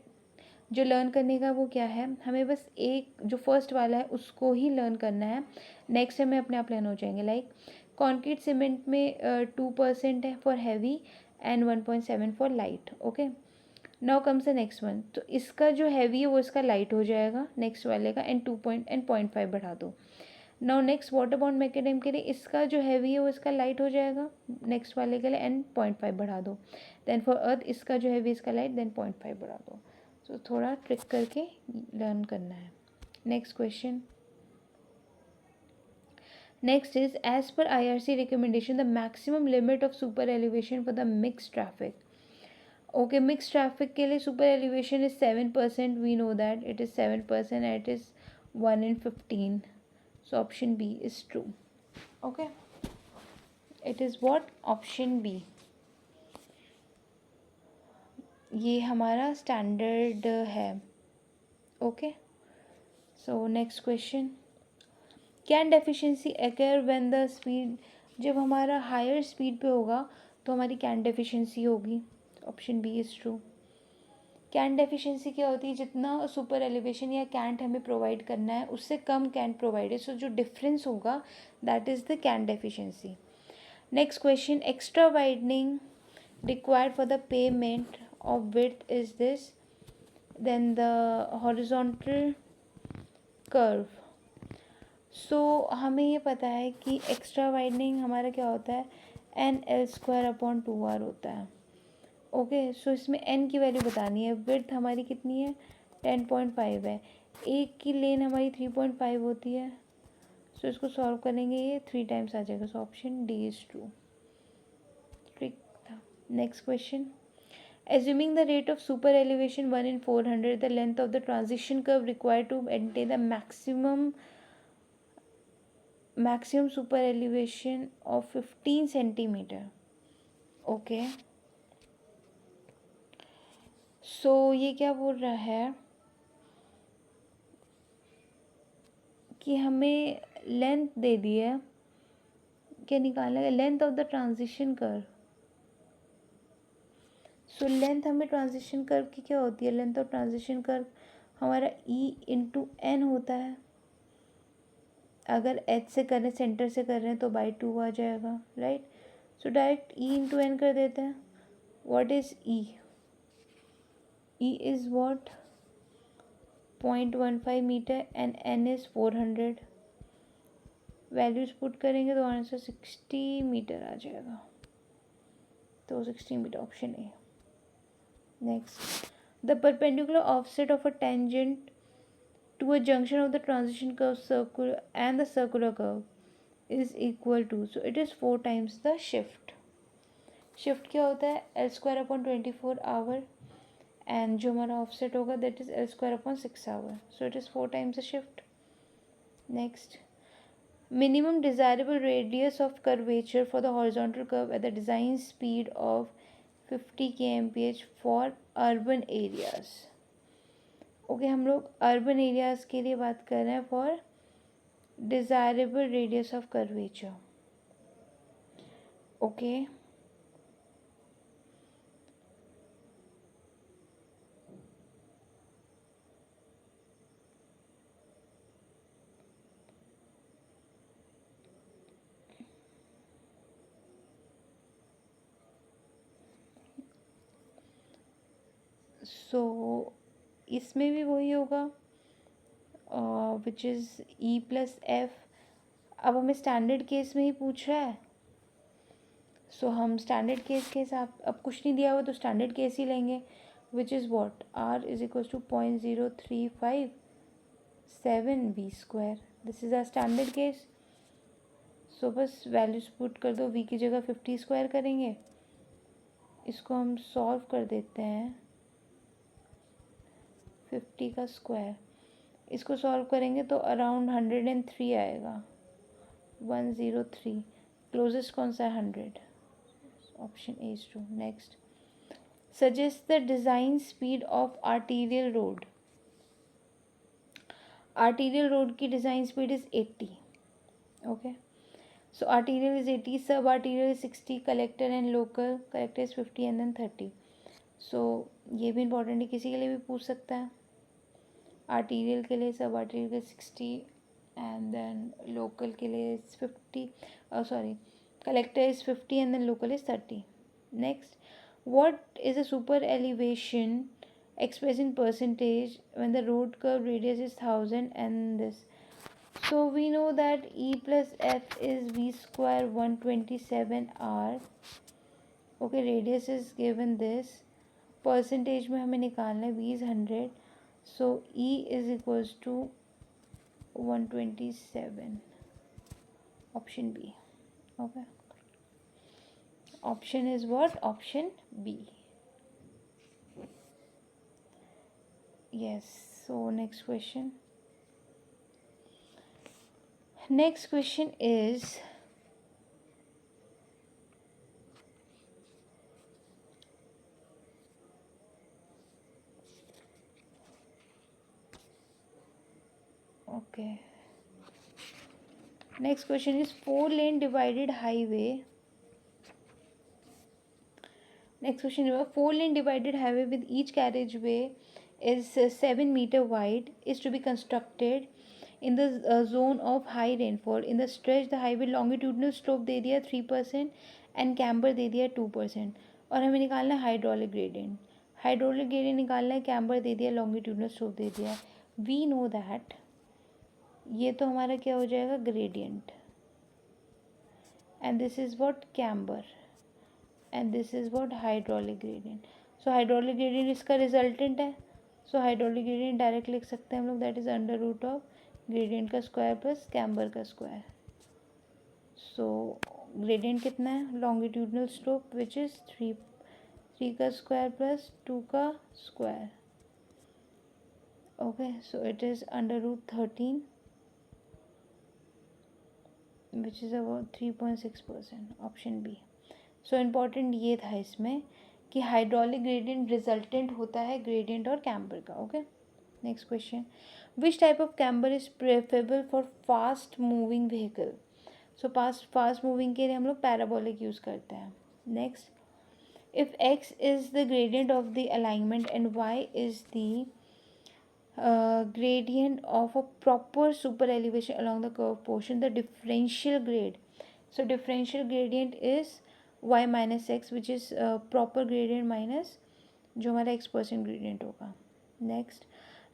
जो लर्न करने का वो क्या है, हमें बस एक जो फर्स्ट वाला है उसको ही लर्न करना है, नेक्स्ट हमें अपने आप लर्न हो जाएंगे। लाइक कॉन्क्रीट सीमेंट में 2% है for heavy and 1.7 for light. Okay, now comes the next one. तो इसका जो हैवी है वो इसका लाइट हो जाएगा नेक्स्ट वाले का, एंड 0.5 बढ़ा दो। Now next water bond mechanism के लिए इसका जो हैवी है वो इसका लाइट हो जाएगा नेक्स्ट वाले के लिए, एंड 0.5 बढ़ा दो। देन फॉर अर्थ इसका जो हैवी इसका लाइट, देन 0.5 बढ़ा दो। सो थोड़ा ट्रिक करके लर्न करना है। Next question, next is as per IRC recommendation the maximum limit of super elevation for the mix traffic. Okay, mix traffic के लिए super elevation is 7%, we know that it is 7% and it is 1 in 15. so option B is true. okay, it is what? option B. ये हमारा standard है। Okay, so next question, cant deficiency occur when the speed, जब हमारा higher speed पे होगा तो हमारी cant deficiency होगी। Option B is true. Cant deficiency क्या होती है? जितना सुपर एलिवेशन या कैंट हमें प्रोवाइड करना है उससे कम कैंट प्रोवाइड है, सो जो डिफरेंस होगा that is the cant deficiency. Next question, extra widening required for the pavement of width is this, then the horizontal curve. so हमें ये पता है कि एक्स्ट्रा वाइडनिंग हमारा क्या होता है, NL²/2R होता है। ओके, सो इसमें n की वैल्यू बतानी है। विड्थ हमारी कितनी है? 10.5 है। एक की लेन हमारी 3.5 होती है। सो इसको सॉल्व करेंगे, ये 3 टाइम्स आ जाएगा। So option D is true. Trick था। Next question, assuming the rate of super elevation 1 in 400, the length of the transition curve required to attain the maximum super elevation of 15 centimeter. okay, सो ये क्या बोल रहा है कि हमें length दे दी है, क्या निकालना है? Length of the transition curve. So length हमें ट्रांजिशन कर्व की क्या होती है? लेंथ ऑफ ट्रांजिशन कर्व हमारा E/N होता है। अगर H से कर रहे हैं, सेंटर से कर रहे हैं तो बाई 2 आ जाएगा, राइट। सो डायरेक्ट E/N कर देते हैं। What is E? E is what? 0.15 metre and N is 400। Values put करेंगे तो आंसर 60 मीटर आ जाएगा। तो 60 metre option A. Next, the perpendicular offset of a tangent to a junction of the transition curve circular and the circular curve is equal to, so it is 4 times the shift. Shift क्या होता है? L²/24 our, and जो हमारा offset होगा that is L²/6 आवर, so it is 4 times the shift. Next, minimum desirable radius of curvature for the horizontal curve at the design speed of 50 kmph for urban areas. Okay, हम लोग urban areas के लिए बात कर रहे हैं for desirable radius of curvature. Okay, so इसमें भी वही होगा which is E plus F. अब हमें स्टैंडर्ड केस में ही पूछ रहा है, सो हम स्टैंडर्ड केस के हिसाब, अब कुछ नहीं दिया हुआ तो स्टैंडर्ड केस ही लेंगे, which is what R is equal to 0.0357 v². This is our standard case. So बस वैल्यूज पुट कर दो, v की जगह 50² करेंगे. इसको हम सॉल्व कर देते हैं, 50 का स्क्वायर. इसको सॉल्व करेंगे तो अराउंड 103 आएगा. 103. क्लोजेस्ट कौन सा है? 100. Option A is true. Next, suggest the design speed of arterial road. Arterial road की design speed is 80. Okay, so arterial is 80, sub arterial is 60, collector and local. Collector is 50 and then 30. So ये भी important है, किसी के लिए भी पूछ सकता है. आर्टीरियल के लिए सब आर्टीरियल के 60 एंड देन लोकल के लिए 50, sorry, collector is 50 and then local is 30. Next, what is a super elevation expressed in percentage when the road curve radius is 1000 and this? So we know that E plus F is v² 127 r. Okay, radius is given this. Percentage में हमें निकालना है, v is 100. So E is equals to 127. Option B. Okay. Option is what? Option B. Yes. So next question. Next question is, okay. Next question is 4-lane divided highway. Next question is 4-lane divided highway with each carriageway is 7 meter wide is to be constructed in the zone of high rainfall. In the stretch, the highway longitudinal slope दे दिया 3% and camber दे दिया 2%. और हमें निकालना है hydraulic gradient. Hydraulic gradient निकालना है, camber दे दिया, longitudinal slope दे दिया. वी नो दैट ये तो हमारा क्या हो जाएगा? Gradient. And this is what? Camber. And this is what? Hydraulic gradient. So hydraulic gradient इसका रिजल्टेंट है. सो हाइड्रोलिक ग्रेडियंट डायरेक्ट लिख सकते हैं हम लोग, that is under root of gradient का स्क्वायर प्लस कैम्बर का स्क्वायर. सो ग्रेडियंट कितना है? लॉन्गिट्यूडनल स्लोप विच इज़ 3 का स्क्वायर प्लस 2 का square. Okay, so it is under root 13 which is about 3.6%. Option B. So important ये था इसमें कि हाइड्रोलिक ग्रेडियंट रिजल्टेंट होता है ग्रेडियंट और कैम्बर का. Okay, next question, which type of camber is preferable for fast moving vehicle? So fast moving के लिए हम लोग पैराबोलिक यूज़ करते हैं. Next, if x is the gradient of the alignment and y is the gradient of a proper super elevation along the curved portion, the differential grade. So differential gradient is y minus x, which is proper gradient minus जो हमारा x% gradient होगा. Next,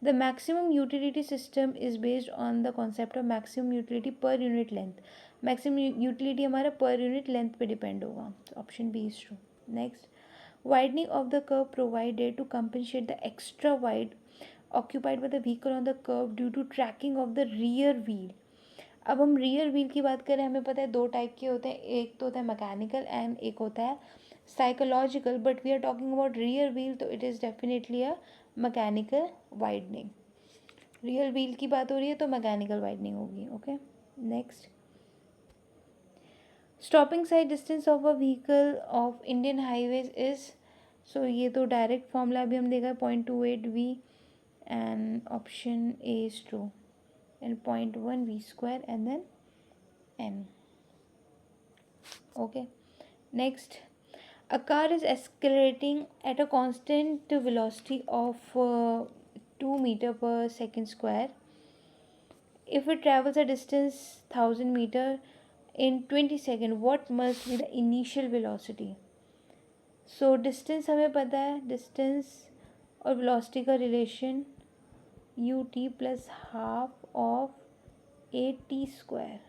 the maximum utility system is based on the concept of maximum utility per unit length. Maximum utility हमारा per unit length पे depend होगा. So option B is true. Next, widening of the curve provided to compensate the extra wide occupied by the vehicle on the curve due to tracking of the rear wheel. अब हम rear wheel की बात करें, हमें पता है दो type के होते हैं, एक तो होता है मैकेनिकल एंड एक होता है psychological. But we are talking about rear wheel, तो it is definitely a mechanical widening. Rear wheel की बात हो रही है तो मैकेनिकल वाइडनिंग होगी. Okay, next, stopping sight distance of a vehicle of Indian highways is. So ये तो डायरेक्ट फॉर्मूला अभी हम देखा 0.28 v and option A is true. And 0.1 v square and then n. Okay, next, a car is accelerating at a constant velocity of 2 meter per second square. If it travels a distance 1000 meter in 20 seconds, what must be the initial velocity? So distance हमें पता है, distance और velocity का relation ut plus half of at square.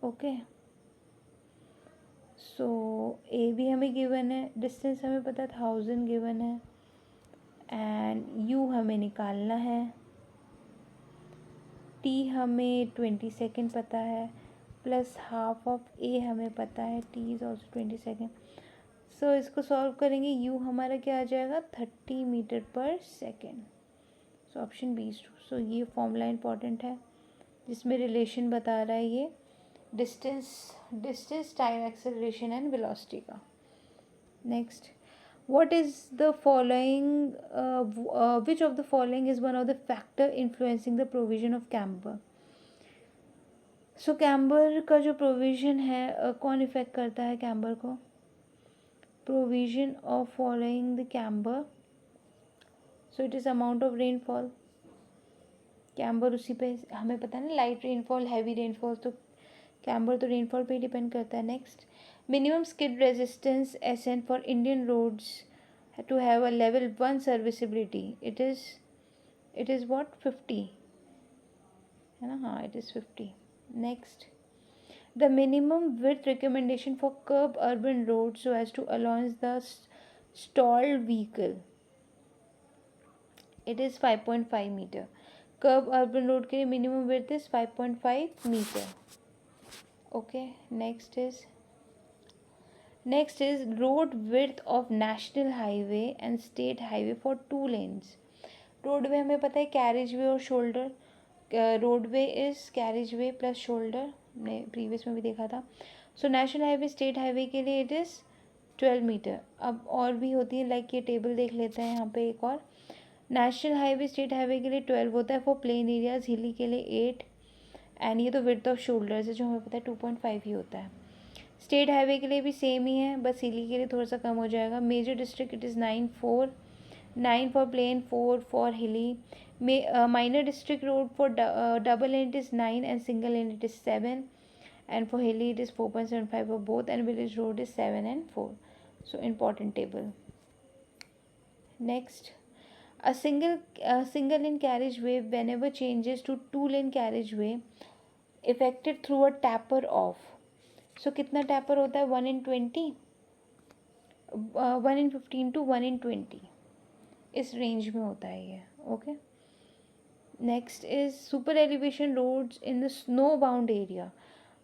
Okay, so a भी हमें given है, distance हमें पता है 1000 given है, and u हमें निकालना है, t हमें 20 सेकेंड पता है, प्लस हाफ ऑफ a हमें पता है, t इज़ ऑल्सो 20 सेकेंड. सो इसको सॉल्व करेंगे, u हमारा क्या आ जाएगा 30 metre per second. So option B is true. So ये फॉर्मूला इंपॉर्टेंट है जिसमें रिलेशन बता रहा है ये distance time acceleration and velocity का. Next, what is the following which of the following is one of the factor influencing the provision of camber? So camber का जो provision है कौन इफेक्ट करता है camber को? Provision of following the camber, so it is amount of rainfall. camber उसी पे हमें पता है ना, light rainfall, heavy rainfall, तो camber तो rainfall पे ही डिपेंड करता है. Next, minimum skid resistance SN for Indian roads to have a level 1 serviceability, it is what 50 है ना. हाँ, it is 50. Next, the minimum width recommendation for curb urban roads so as to allow the stalled vehicle, it is 5.5 meter. curb urban road के लिए minimum width is 5.5 meter. Okay, next is road width of national highway and state highway for 2 lanes. Roadway हमें पता है carriage way और shoulder. Roadway is carriage way plus shoulder, ने previous में भी देखा था. So national highway state highway के लिए इट इज़ 12 मीटर. अब और भी होती है, लाइक ये टेबल देख लेते हैं यहाँ पे एक और. नेशनल हाईवे स्टेट हाईवे के लिए 12 होता है फॉर प्लेन एरियाज, हिली के लिए 8, एंड ये तो विड्थ ऑफ शोल्डर्स है जो हमें पता है 2.5 ही होता है. स्टेट हाईवे के लिए भी सेम ही है, बस हिली के लिए थोड़ा सा कम हो जाएगा. Major district it is 9 for plain, 4 for hilly. Minor district road for double lane it is 9 and single lane it is 7, and for hilly it is 4.75 for both, and village road is 7 and 4. So important table. Next, a single lane carriageway whenever changes to 2 lane carriageway effected through a taper off. So कितना taper होता है 1 in 20, 1 in 15 to 1 in 20, इस range में होता है ये. Okay, next is super elevation roads in the snow bound area.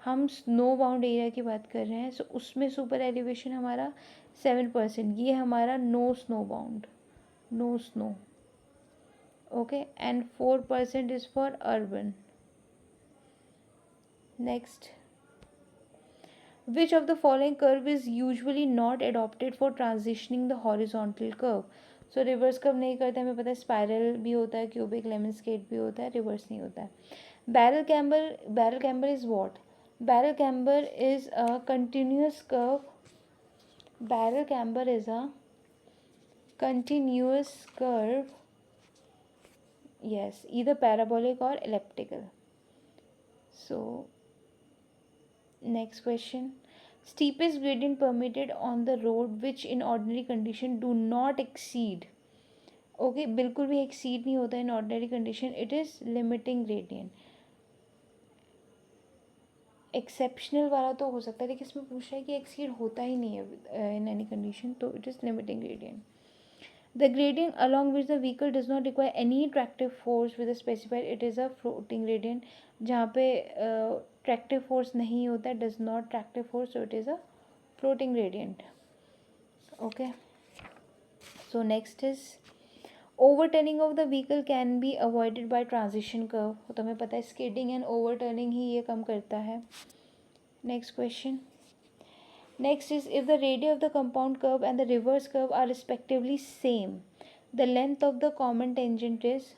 हम snow bound area की बात कर रहे हैं, सो उसमें सुपर एलिवेशन हमारा 7%. ये हमारा no snow bound, no snow. Okay, and 4% is for urban. Next, which of the following curve is usually not adopted for transitioning the horizontal curve? So reverse curve नहीं करते, हमें पता है स्पायरल भी होता है, क्यूबिक लेमन स्केट भी होता है, रिवर्स नहीं होता है. Barrel camber is what? Barrel camber is a continuous curve. Barrel camber is a continuous curve, yes, either parabolic or elliptical. So next question, steepest gradient permitted on the road which in ordinary condition do not exceed. Okay, बिल्कुल भी exceed नहीं होता in ordinary condition, it is limiting gradient. Exceptional वाला तो हो सकता है, लेकिन इसमें पूछ रहा है कि एक्सीड होता ही नहीं है इन एनी कंडीशन, तो it is limiting gradient. The gradient along which the vehicle does not require any tractive force with specified, it is a floating gradient. जहाँ पे ट्रैक्टिव फोर्स नहीं होता है, does not tractive force, so it is a floating gradient. Okay, so next is overturning of the vehicle can be avoided by transition curve. तो हमें पता है skidding and overturning ही ये कम करता है. Next question, next is if the radius of the compound curve and the reverse curve are respectively same, the length of the common tangent is,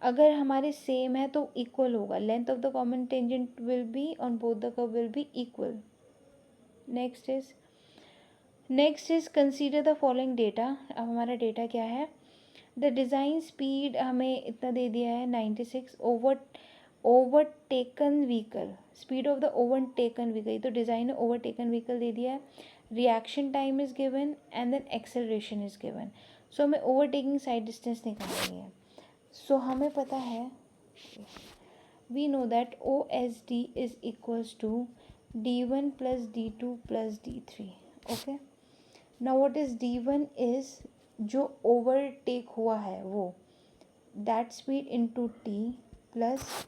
अगर हमारे सेम है तो इक्वल होगा, length of the common tangent will be on both the curve will be equal. Next is consider the following data. अब हमारा data क्या है, the design speed हमें इतना दे दिया है 96, overtaken vehicle, speed of the overtaken vehicle, तो design overtaken vehicle दे दिया है, reaction time is given and then acceleration is given. So हमें ओवरटेकिंग साइड डिस्टेंस निकालनी है। सो हमें पता है, we know that O S D is equals to d1 plus d2 plus d3। Okay, now what is d1 is जो overtake हुआ है वो, that speed into t plus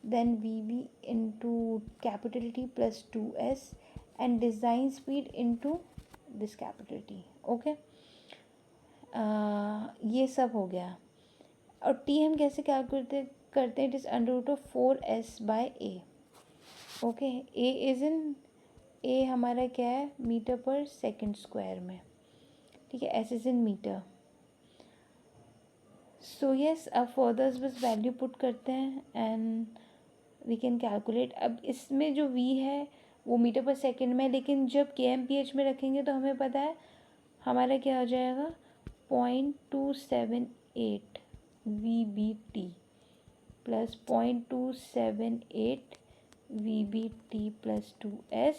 then vv into capital T plus 2s and design speed into this capital T। Okay, ये सब हो गया। और t हम कैसे कैलकुलेट करते हैं, it is under root of 4s by a। Okay, a is in, a हमारा क्या है, मीटर पर सेकेंड स्क्वायर में, ठीक है, s is in metre. So yes, अब फर्दर बस वैल्यू पुट करते हैं एंड वी कैन कैलकुलेट। अब इसमें जो v है वो मीटर पर सेकेंड में, लेकिन जब kmph में रखेंगे तो हमें पता है हमारा क्या हो जाएगा, 0.278 VBT plus 0.278 VBT plus 2s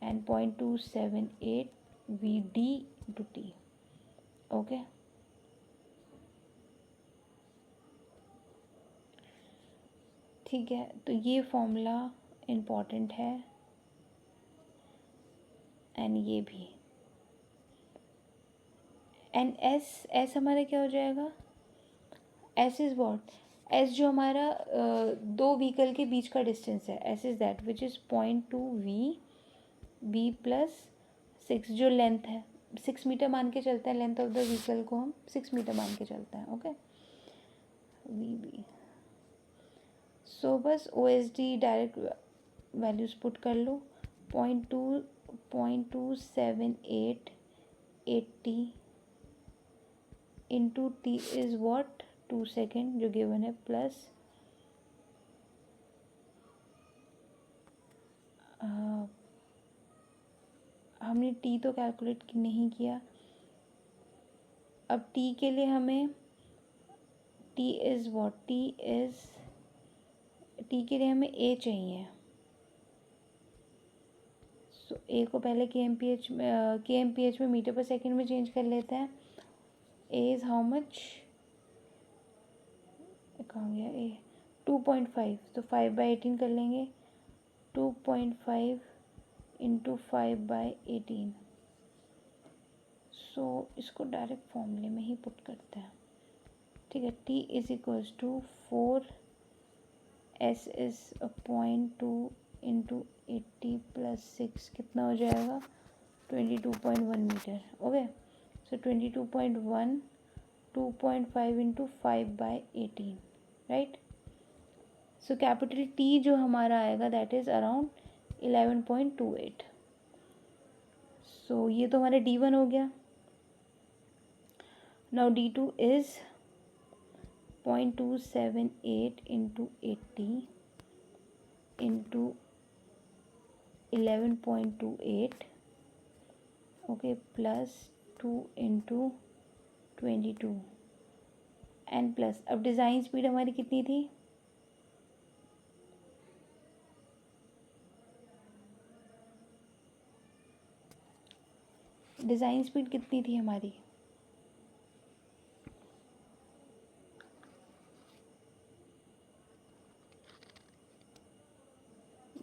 and 0.278 VD to T। Okay, ठीक है, तो ये फॉर्मूला इम्पॉर्टेंट है एंड ये भी। एंड एस हमारा क्या हो जाएगा, एस इज़ वॉट, एस जो हमारा दो व्हीकल के बीच का डिस्टेंस है, S is that which is 0.2 B plus 6, जो लेंथ है 6 मीटर मान के चलते हैं, लेंथ ऑफ द व्हीकल को हम 6 मीटर मान के चलते हैं। Okay, we B. सो बस O S D direct values put कर लो, 0.278 80 into T is what 2 second जो गिवन है, प्लस हमने टी तो कैलकुलेट नहीं किया। अब टी के लिए हमें टी इज़ वॉट, टी के लिए हमें ए चाहिए। सो ए को पहले के एम पी एच में मीटर पर सेकेंड में चेंज कर लेते हैं। ए इज़ हाउ मच, कहाँ गया ए, 2.5, तो 5/18 कर लेंगे, 2.5 इंटू 5/18। सो इसको डायरेक्ट फॉर्मूले में ही पुट करते हैं, ठीक है। T is equals to 4, S is 0.2 into 80 plus 6 कितना हो जाएगा, 22.1 metre. Okay, so 22.1 2.5 into 5/18, right. So capital T जो हमारा आएगा दैट इज़ अराउंड 11.28। सो ये तो हमारा D1 हो गया। Now D2 is 0.278 into 80 into 11.28, okay, plus 2 into 22 and plus, अब डिज़ाइन स्पीड हमारी कितनी थी, डिज़ाइन स्पीड कितनी थी हमारी,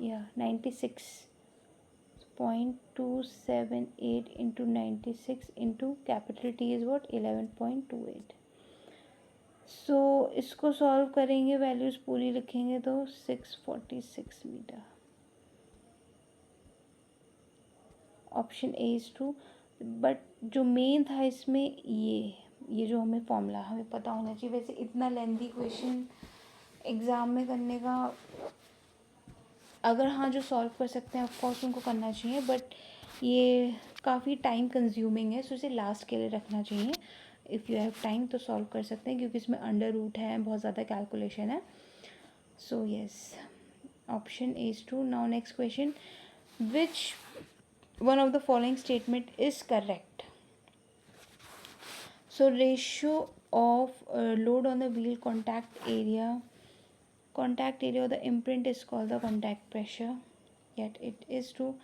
या 96.278 into 96 into capital T is what 11.28। So इसको सॉल्व करेंगे, वैल्यूज़ पूरी लिखेंगे तो 646 metre. Option A is true. But जो मेन था इसमें ये जो हमें फॉर्मूला हमें पता होना चाहिए। वैसे इतना लेंथी क्वेश्चन एग्ज़ाम में करने का, अगर हाँ जो सॉल्व कर सकते हैं ऑफकोर्स उनको करना चाहिए, बट ये काफ़ी टाइम कंज्यूमिंग है, सो इसे लास्ट के लिए रखना चाहिए। इफ़ यू हैव टाइम तो सॉल्व कर सकते हैं, क्योंकि इसमें अंडर रूट है, बहुत ज़्यादा कैलकुलेशन है. सो yes, option A is true. Now next question, which one of the following statement is correct? So ratio of load on the wheel contact area of the imprint is called the contact pressure. Yet it is true.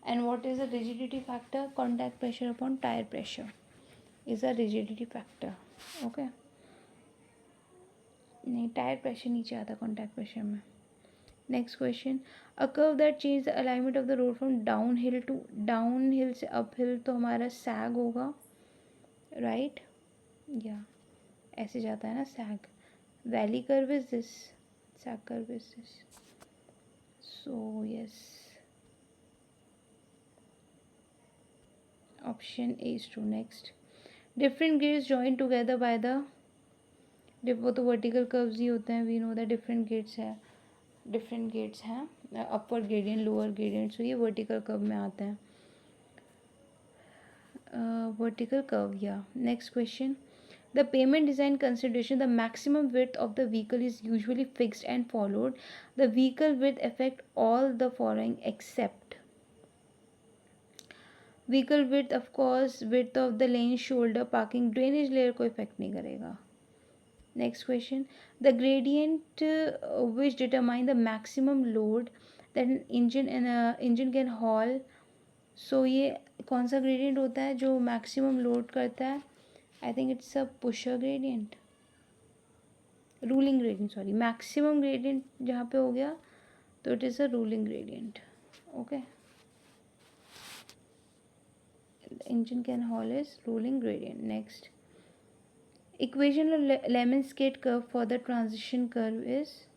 And what is the rigidity factor? Contact pressure upon tire pressure is a rigidity factor. Okay. नहीं, tyre pressure नीचे आता contact pressure में. Next question, a curve that change the alignment of the road from downhill to downhill से up hill, तो हमारा सैग होगा, right? या ऐसे जाता है ना sag. Valley curve is this, sag curve is this. So yes, option A is true. Next, different grades join together by the, वो तो वर्टिकल कर्व्स ही होते हैं. We know that different grades हैं, upward gradient, lower gradient. So ये vertical curve में आते हैं. Vertical curve. या next question, the pavement design consideration, the maximum width of the vehicle is usually fixed and followed. The vehicle width affect all the following except. Vehicle width of course, width of the lane, shoulder, parking, drainage layer को effect नहीं करेगा. Next question, the gradient which determine the maximum load that an engine can haul. So ये कौन सा gradient होता है जो maximum load करता है? I think it's a pusher gradient, ruling gradient, sorry. maximum gradient जहाँ पे हो गया तो it is a ruling gradient. Okay, the engine can haul is ruling gradient. Next, equation of Lemon-Skate curve for the transition curve is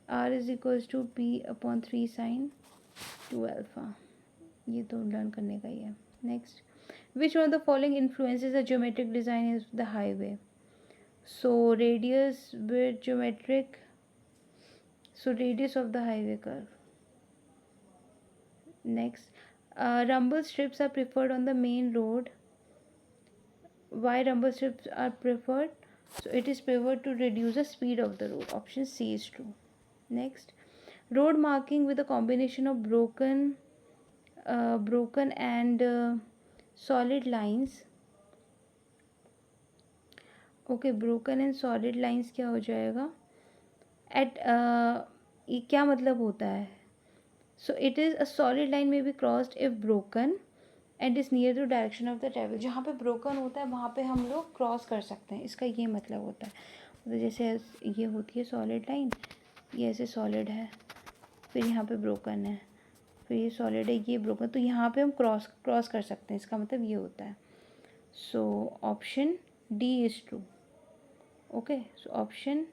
R is equals to P upon 3 sin 2 alpha. ये तो learn करने का ही है. Next, which one of the following influences the geometric design is the highway. So radius with geometric, so radius of the highway curve. Next, rumble strips are preferred on the main road. Why rumble strips are preferred? So it is preferred to reduce the speed of the road. Option C is true. Next, road marking with a combination of broken and solid lines. Okay, broken and solid lines क्या हो जाएगा? At ये क्या मतलब होता है? So it is a solid line may be crossed if broken and is near the direction of the travel. जहाँ पे broken होता है वहाँ पे हम लोग क्रॉस कर सकते हैं, इसका ये मतलब होता है. तो जैसे ये होती है सॉलिड लाइन, ये ऐसे सॉलिड है, फिर यहाँ पे ब्रोकन है, फिर ये सॉलिड है, ये ब्रोकन, तो यहाँ पे हम क्रॉस कर सकते हैं, इसका मतलब ये होता है. So option D is true. Okay, so option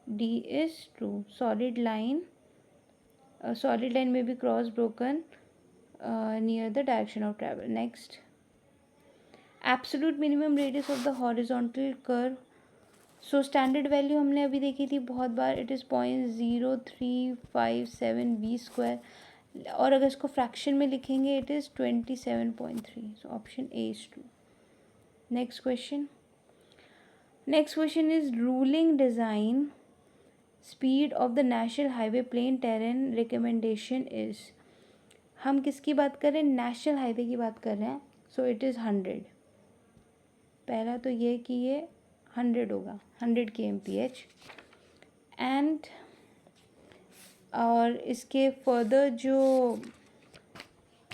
D is true. Solid line may be cross broken near the direction of travel. Next, absolute minimum radius of the horizontal curve. So standard value हमने अभी देखी थी बहुत बार, it is 0.0357 v square, और अगर इसको fraction में लिखेंगे it is 27.3. So option A is true. Next question is ruling design speed of the national highway plain terrain recommendation is. हम किसकी बात कर रहे हैं? नेशनल हाईवे की बात कर रहे हैं. सो इट इज़ 100. पहला तो ये कि ये 100 होगा, 100 kmph. एंड और इसके फर्दर जो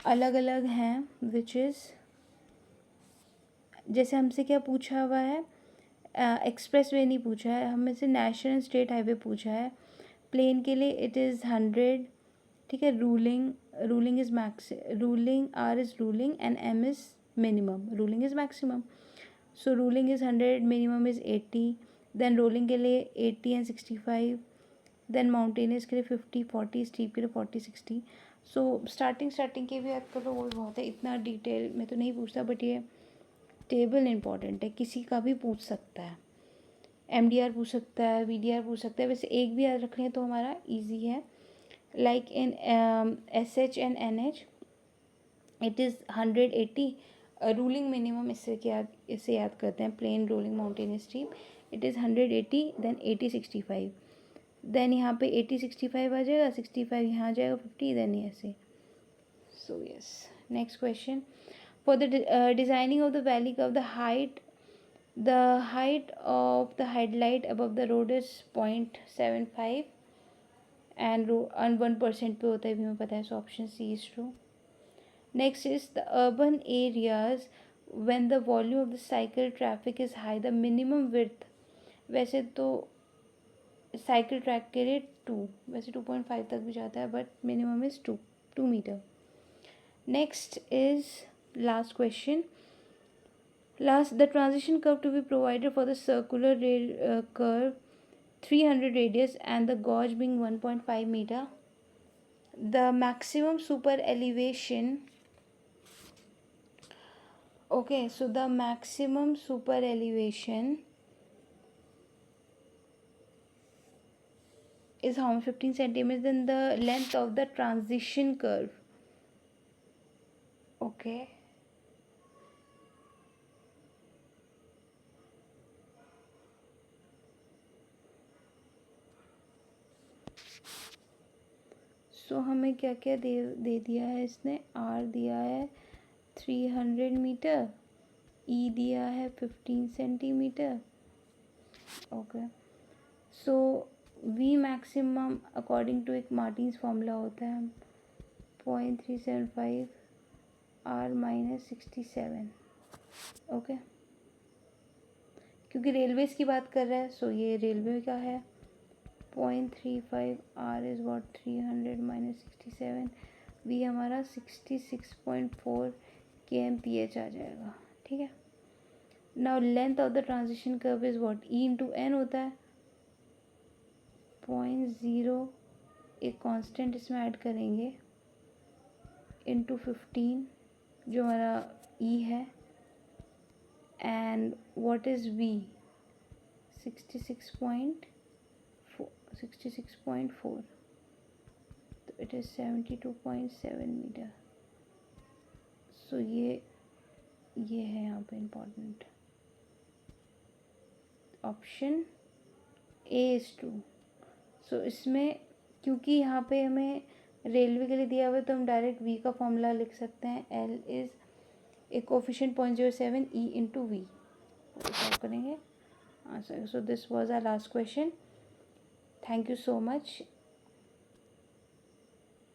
अलग अलग हैं, विच इज़, जैसे हमसे क्या पूछा हुआ है, एक्सप्रेस वे नहीं पूछा है, हमें से नेशनल एंड स्टेट हाईवे पूछा है. प्लेन के लिए इट इज़ 100. ठीक है. Ruling is max, ruling R is ruling and M is minimum. Ruling is maximum. So ruling is 100, minimum is 80. Then rolling के लिए 80 एंड 65. देन माउंटेनियस के लिए 50, 40. स्टीप के लिए 40, 60. सो स्टार्टिंग के भी याद कर लो, वो भी बहुत है. इतना डिटेल में तो नहीं पूछता, बट ये टेबल इंपॉर्टेंट है, किसी का भी पूछ सकता है. MDR पूछ सकता है, VDR पूछ सकता है. वैसे एक भी याद रख लें तो हमारा ईजी है. Like in SH and NH, it is 180. Ruling minimum इससे याद करते हैं, plain rolling mountainous steep, it is 180, then 80 65, then यहाँ पे 80 65 आ जाएगा, 65 यहाँ आ जाएगा 50, देन ऐसे. So yes, next question. For the designing of the valley curve, the height of the headlight above the road is 0.75 and 1% पे होता है, भी हमें पता है, so option C is true. Next is the urban areas when the volume of the cycle traffic is high, the minimum width, वैसे तो cycle track के लिए 2, वैसे 2.5 तक भी जाता है, but minimum is 2 metre. Next is last question. The transition curve to be provided for the circular curve 300 radius and the gauge being 1.5 meter. The maximum super elevation. Okay, so the maximum super elevation is how much? 15 centimeters. Then the length of the transition curve. Okay. सो हमें क्या क्या दे दिया है इसने. R दिया है 300 metre, E दिया है 15 centimetre. Okay, so V maximum according to एक मार्टिन्स फॉर्मूला होता है 0.375 R माइनस 67. ओके, क्योंकि रेलवेज की बात कर रहा है, सो ये रेलवे का है. 0.35 R is what 300 minus 67. V हमारा 66.4 kmph आ जाएगा. ठीक है. Now length of the transition curve is what E into N होता है. 0.0 एक कांस्टेंट इसमें ऐड करेंगे इंटू 15 जो हमारा E है, एंड व्हाट इज़ V 66.4, तो इट इज़ 72.7 मीटर. सो ये है यहाँ पे important. Option A is true. So इसमें क्योंकि यहाँ पे हमें रेलवे के लिए दिया हुआ है, तो हम डायरेक्ट V का फॉर्मूला लिख सकते हैं. L is a coefficient 0.07 E into V. Solve करेंगे answer. So this was our last question. Thank you so much.